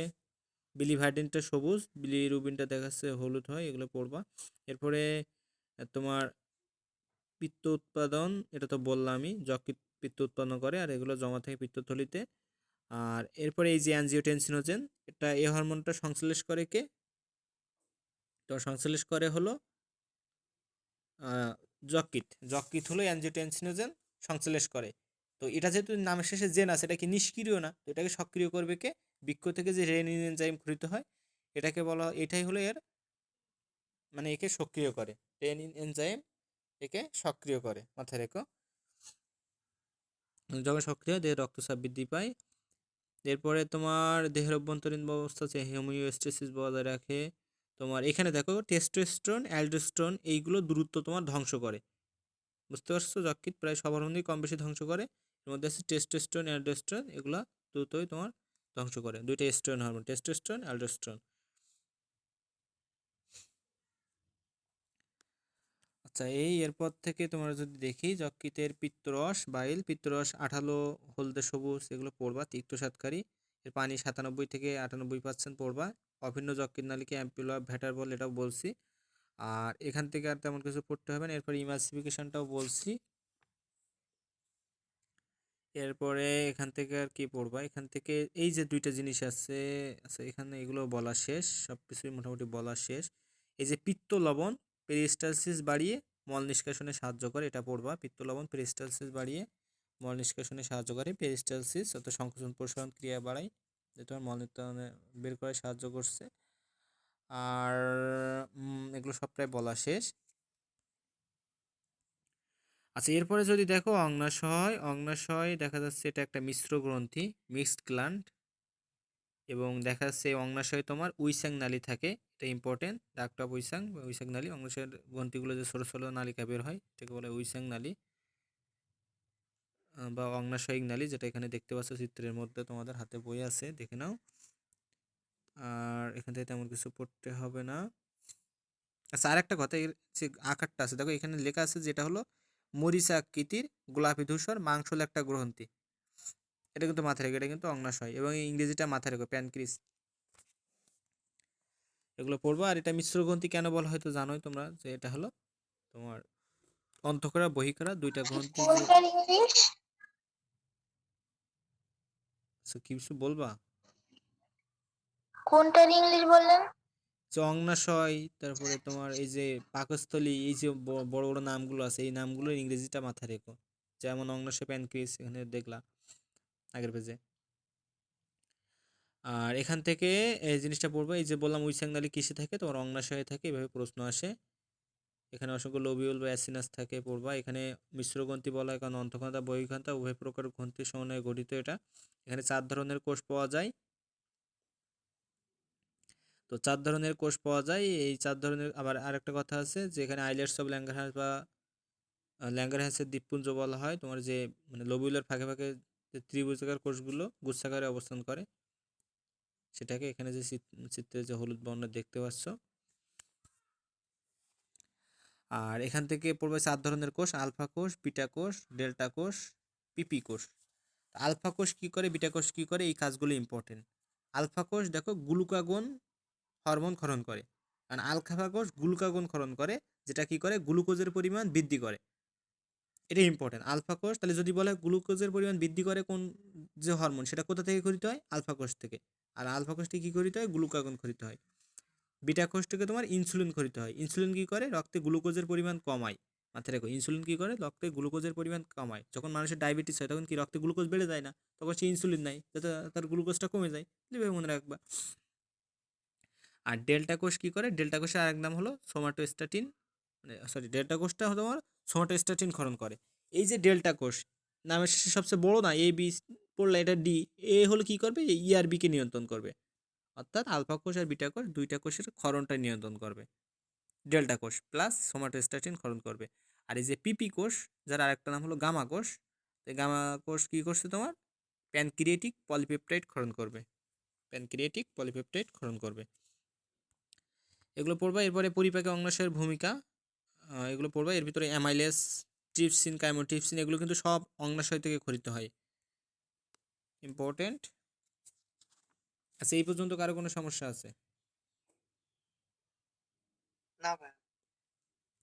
বিলিভার্ডিনটা সবুজ, বিলিরুবিনটা দেখাচ্ছে হলুদ হয়, এগুলো পড়বা। এরপরে তোমার পিত্ত উৎপাদন, এটা তো বললামই, যকৃৎ পিত্ত উৎপন্ন করে, আর এগুলো জমা থাকে পিত্তথলিতে। আর এরপরে এই যে অ্যানজিওটেনসিনোজেন, এটা এই হরমোনটা সংশ্লেষ করে কে? তো সংশ্লেষ করে হলো যকৃৎ হলো অ্যানজিওটেনসিনোজেন সংশ্লেষ করে। তো এটা যেহেতু নামের শেষে জেন আছে, এটা কি নিষ্ক্রিয় না, তো এটাকে সক্রিয় করবে কে? বৃক্ক থেকে যে রেনিন এনজাইম ক্ষরিত হয়, এটাকে বলা, এটাই হলো এর, মানে একে সক্রিয় করে, রেনিন এনজাইম একে সক্রিয় করে, মাথায় রেখো। যখন সক্রিয় হয় দেহে রক্তচাপ বৃদ্ধি পায়। এরপরে তোমার দেহের অভ্যন্তরীণ ব্যবস্থা হচ্ছে হোমিওস্ট্যাসিস বজায় রাখে। তোমার এখানে দেখো টেস্টোস্টেরন অ্যালডোস্টেরন এইগুলো দ্রুত তোমার ধ্বংস করে। বুঝতে পারছো? যকৃৎ প্রায় সব হরমোনই কম বেশি ধ্বংস করে। এর মধ্যে আছে টেস্টোস্টেরন অ্যালডোস্টেরন, এগুলা দ্রুতই তোমার ধ্বংস করে। দুইটা এস্ট্রোজেন হরমোন, টেস্টোস্টেরন অ্যালডোস্টেরন। আচ্ছা, এরপর থেকে তোমরা যদি দেখি যকৃতের পিত্তরস বাইল, পিত্তরস আঠালো, হলদে সবুজ এগুলো পড়বা। তিক্ত স্বাদকারী, এর পানি 97 থেকে 98% পড়বা। অভিন্ন যকৃৎ নালীকে অ্যাম্পুলা ভ্যাটার বল, এটাও বলছি। আর এখান থেকে আর তেমন কিছু পড়তে হবে না। এরপর ইমালসিফিকেশনটাও বলছি। এরপরে এখান থেকে আর কি পড়বা, এখান থেকে এই যে দুইটা জিনিস আছে, আচ্ছা এখানে এগুলো বলা শেষ, সব কিছুই মোটামুটি বলা শেষ। এই যে পিত্ত লবণ পেরিস্টালসিস বাড়িয়ে মল নিষ্কাশনে সাহায্য করে, এটা পড়বা। পিত্ত লবণ পেরিস্টালসিস বাড়িয়ে মল নিষ্কাশনে সাহায্য করে। পেরিস্টালসিস অর্থাৎ সংকোচন প্রসারণ ক্রিয়া বাড়ায়, যেটা তোমার মল নিঃসরণে বের করায় সাহায্য করছে। আর এগুলো সব প্রায় বলা শেষ। আচ্ছা, এরপরে যদি দেখো অগ্নাশয়, অগ্নাশয় দেখা যাচ্ছে এটা একটা মিশ্র গ্রন্থি, মিক্সড গ্ল্যান্ড। এবং দেখা যাচ্ছে অগ্নাশয়ে তোমার উইসাং নালী থাকে, এটা ইম্পর্টেন্ট। ডাক্ট অফ উইসাং বা উইসাং নালী, অগ্নাশয়ের গ্রন্থিগুলো যে ছোটো ছোটো নালিকা বের হয় এটাকে বলে উইসাং নালী বা অগ্নাশয়িক নালী, যেটা এখানে দেখতে পাচ্ছ চিত্রের মধ্যে, তোমাদের হাতে বই আছে দেখে নাও। আর এখান থেকে তেমন কিছু পড়তে হবে না। আচ্ছা, আর একটা কথা, এর যে আকারটা আছে দেখো এখানে লেখা আছে, যেটা হলো মরিচা আকৃতির গোলাপি ধূসর মাংসল একটা গ্রন্থি। এটা কিন্তু মাথায় রেখো, এটা কিন্তু অগ্নাশয়, এবং ইংরেজিটা মাথায় রেখো প্যানক্রিস। এগুলো পড়বো। আর এটা মিশ্র গ্রন্থি কেন বলা হয়তো জানোই তোমরা, যে এটা হলো তোমার অন্তঃকরা বহিকরা দুইটা গ্রন্থি যে। কোনটার ইংলিশ? আচ্ছা, কি কিছু বলবা? কোনটার ইংলিশ বললেন? যে অগ্নাশয়, তারপরে তোমার এই যে পাকস্থলী, এই যে বড় বড় নামগুলো আছে, এই নামগুলোর ইংরেজিটা মাথায় রেখো। যেমন অগ্নাশয় প্যানক্রিস এখানে দেখলা আগের পেজে। আর এখান থেকে এই জিনিসটা পড়বো, এই যে বললাম উইসাং নালী কিসে থাকে, তোমার অগ্নাশয়ে থাকে, এভাবে প্রশ্ন আসে। এখানে অসংখ্য লোবিউল বা অ্যাসিনাস থাকে, পড়বা। এখানে মিশ্র গ্রন্থি বলা হয় কারণ অন্তঃক্ষণতা বহিঃক্ষণতা উভয় প্রকার গ্রন্থির সমন্বয়ে গঠিত এটা। এখানে 4 ধরনের কোষ পাওয়া যায়। তো 4 ধরনের কোষ পাওয়া যায়, এই 4 ধরনের। আবার আরেকটা কথা আছে যে এখানে আইলেটস অফ ল্যাঙ্গারহ্যান্স বা ল্যাঙ্গারহ্যান্সের দ্বীপপুঞ্জ বলা হয়, তোমার যে মানে লোবিউলার ফাঁকে ফাঁকে যে ত্রিভুজাকার কোষগুলো গুচ্ছাকারে অবস্থান করে, সেটাকে এখানে যে চিত্রে যে হলুদ বর্ণ দেখতে পাচ্ছ। আর এখান থেকে পড়বে 4 ধরনের কোষ, আলফা কোষ, বিটা কোষ, ডেল্টা কোষ, পিপি কোষ। আলফা কোষ কি করে, বিটা কোষ কি করে, এই কাজগুলো ইম্পর্টেন্ট। আলফা কোষ দেখো গ্লুকাগন হরমোন ক্ষরণ করে, কারণ আলফা কোষ গ্লুকাগন ক্ষরণ করে, যেটা কি করে গ্লুকোজের পরিমাণ বৃদ্ধি করে। এটা ইম্পর্টেন্ট। আলফা কোষ, তাহলে যদি বলে গ্লুকোজের পরিমাণ বৃদ্ধি করে কোন যে হরমোন, সেটা কোথা থেকে খরিত হয়? আলফা কোষ থেকে। আর আলফা কোষটি কি খরিত হয়? গ্লুকাগন খরিত হয়। বিটা কোষ থেকে তোমার ইনসুলিন খরিত হয়। ইনসুলিন কি করে? রক্তে গ্লুকোজের পরিমাণ কমায়। মাথায় রেখো, ইনসুলিন কি করে? রক্তে গ্লুকোজের পরিমাণ কমায়। যখন মানুষের ডায়াবেটিস হয় তখন কি রক্তে গ্লুকোজ বেড়ে যায় না? তখন সে ইনসুলিন নেয় যাতে তার গ্লুকোজটা কমে যায়। এভাবে মনে রাখবা। আর ডেল্টা কোষ কি করে? ডেল্টা কোষের আরেক নাম হলো সোমাটোস্ট্যাটিন, মানে সরি, ডেল্টা কোষটা তোমার সোমাটোস্ট্যাটিন ক্ষরণ করে। এই যে ডেল্টা কোষ নামের শেষে সবচেয়ে বড় না, এ বি পড়লে এটা ডি, এ হলো কি করবে? ইআরবি কে নিয়ন্ত্রণ করবে। অর্থাৎ আলফা কোষ আর বিটা কোষ দুইটা কোষের ক্ষরণটা নিয়ন্ত্রণ করবে। ডেল্টা কোষ প্লাস সোমাটোস্ট্যাটিন ক্ষরণ করবে। আর এই যে পিপি কোষ, যার আরেকটা নাম হলো গামা কোষ, এই গামা কোষ কি করছে তোমার? প্যানক্রিয়েটিক পলিপেপটাইড ক্ষরণ করবে। প্যানক্রিয়েটিক পলিপেপটাইড ক্ষরণ করবে। এগুলো পড়বা। এরপরে পরিপাকে অগ্নাশয়ের ভূমিকা, এগুলো পড়বা। এর ভিতরে অ্যামাইলেস, ট্রিপসিন, কাইমোট্রিপসিন এগুলো কিন্তু সব অগ্নাশয় থেকে ক্ষরিত হয়। ইম্পর্টেন্ট। আচ্ছা, এই পর্যন্ত কারো কোনো সমস্যা আছে? না ভাই।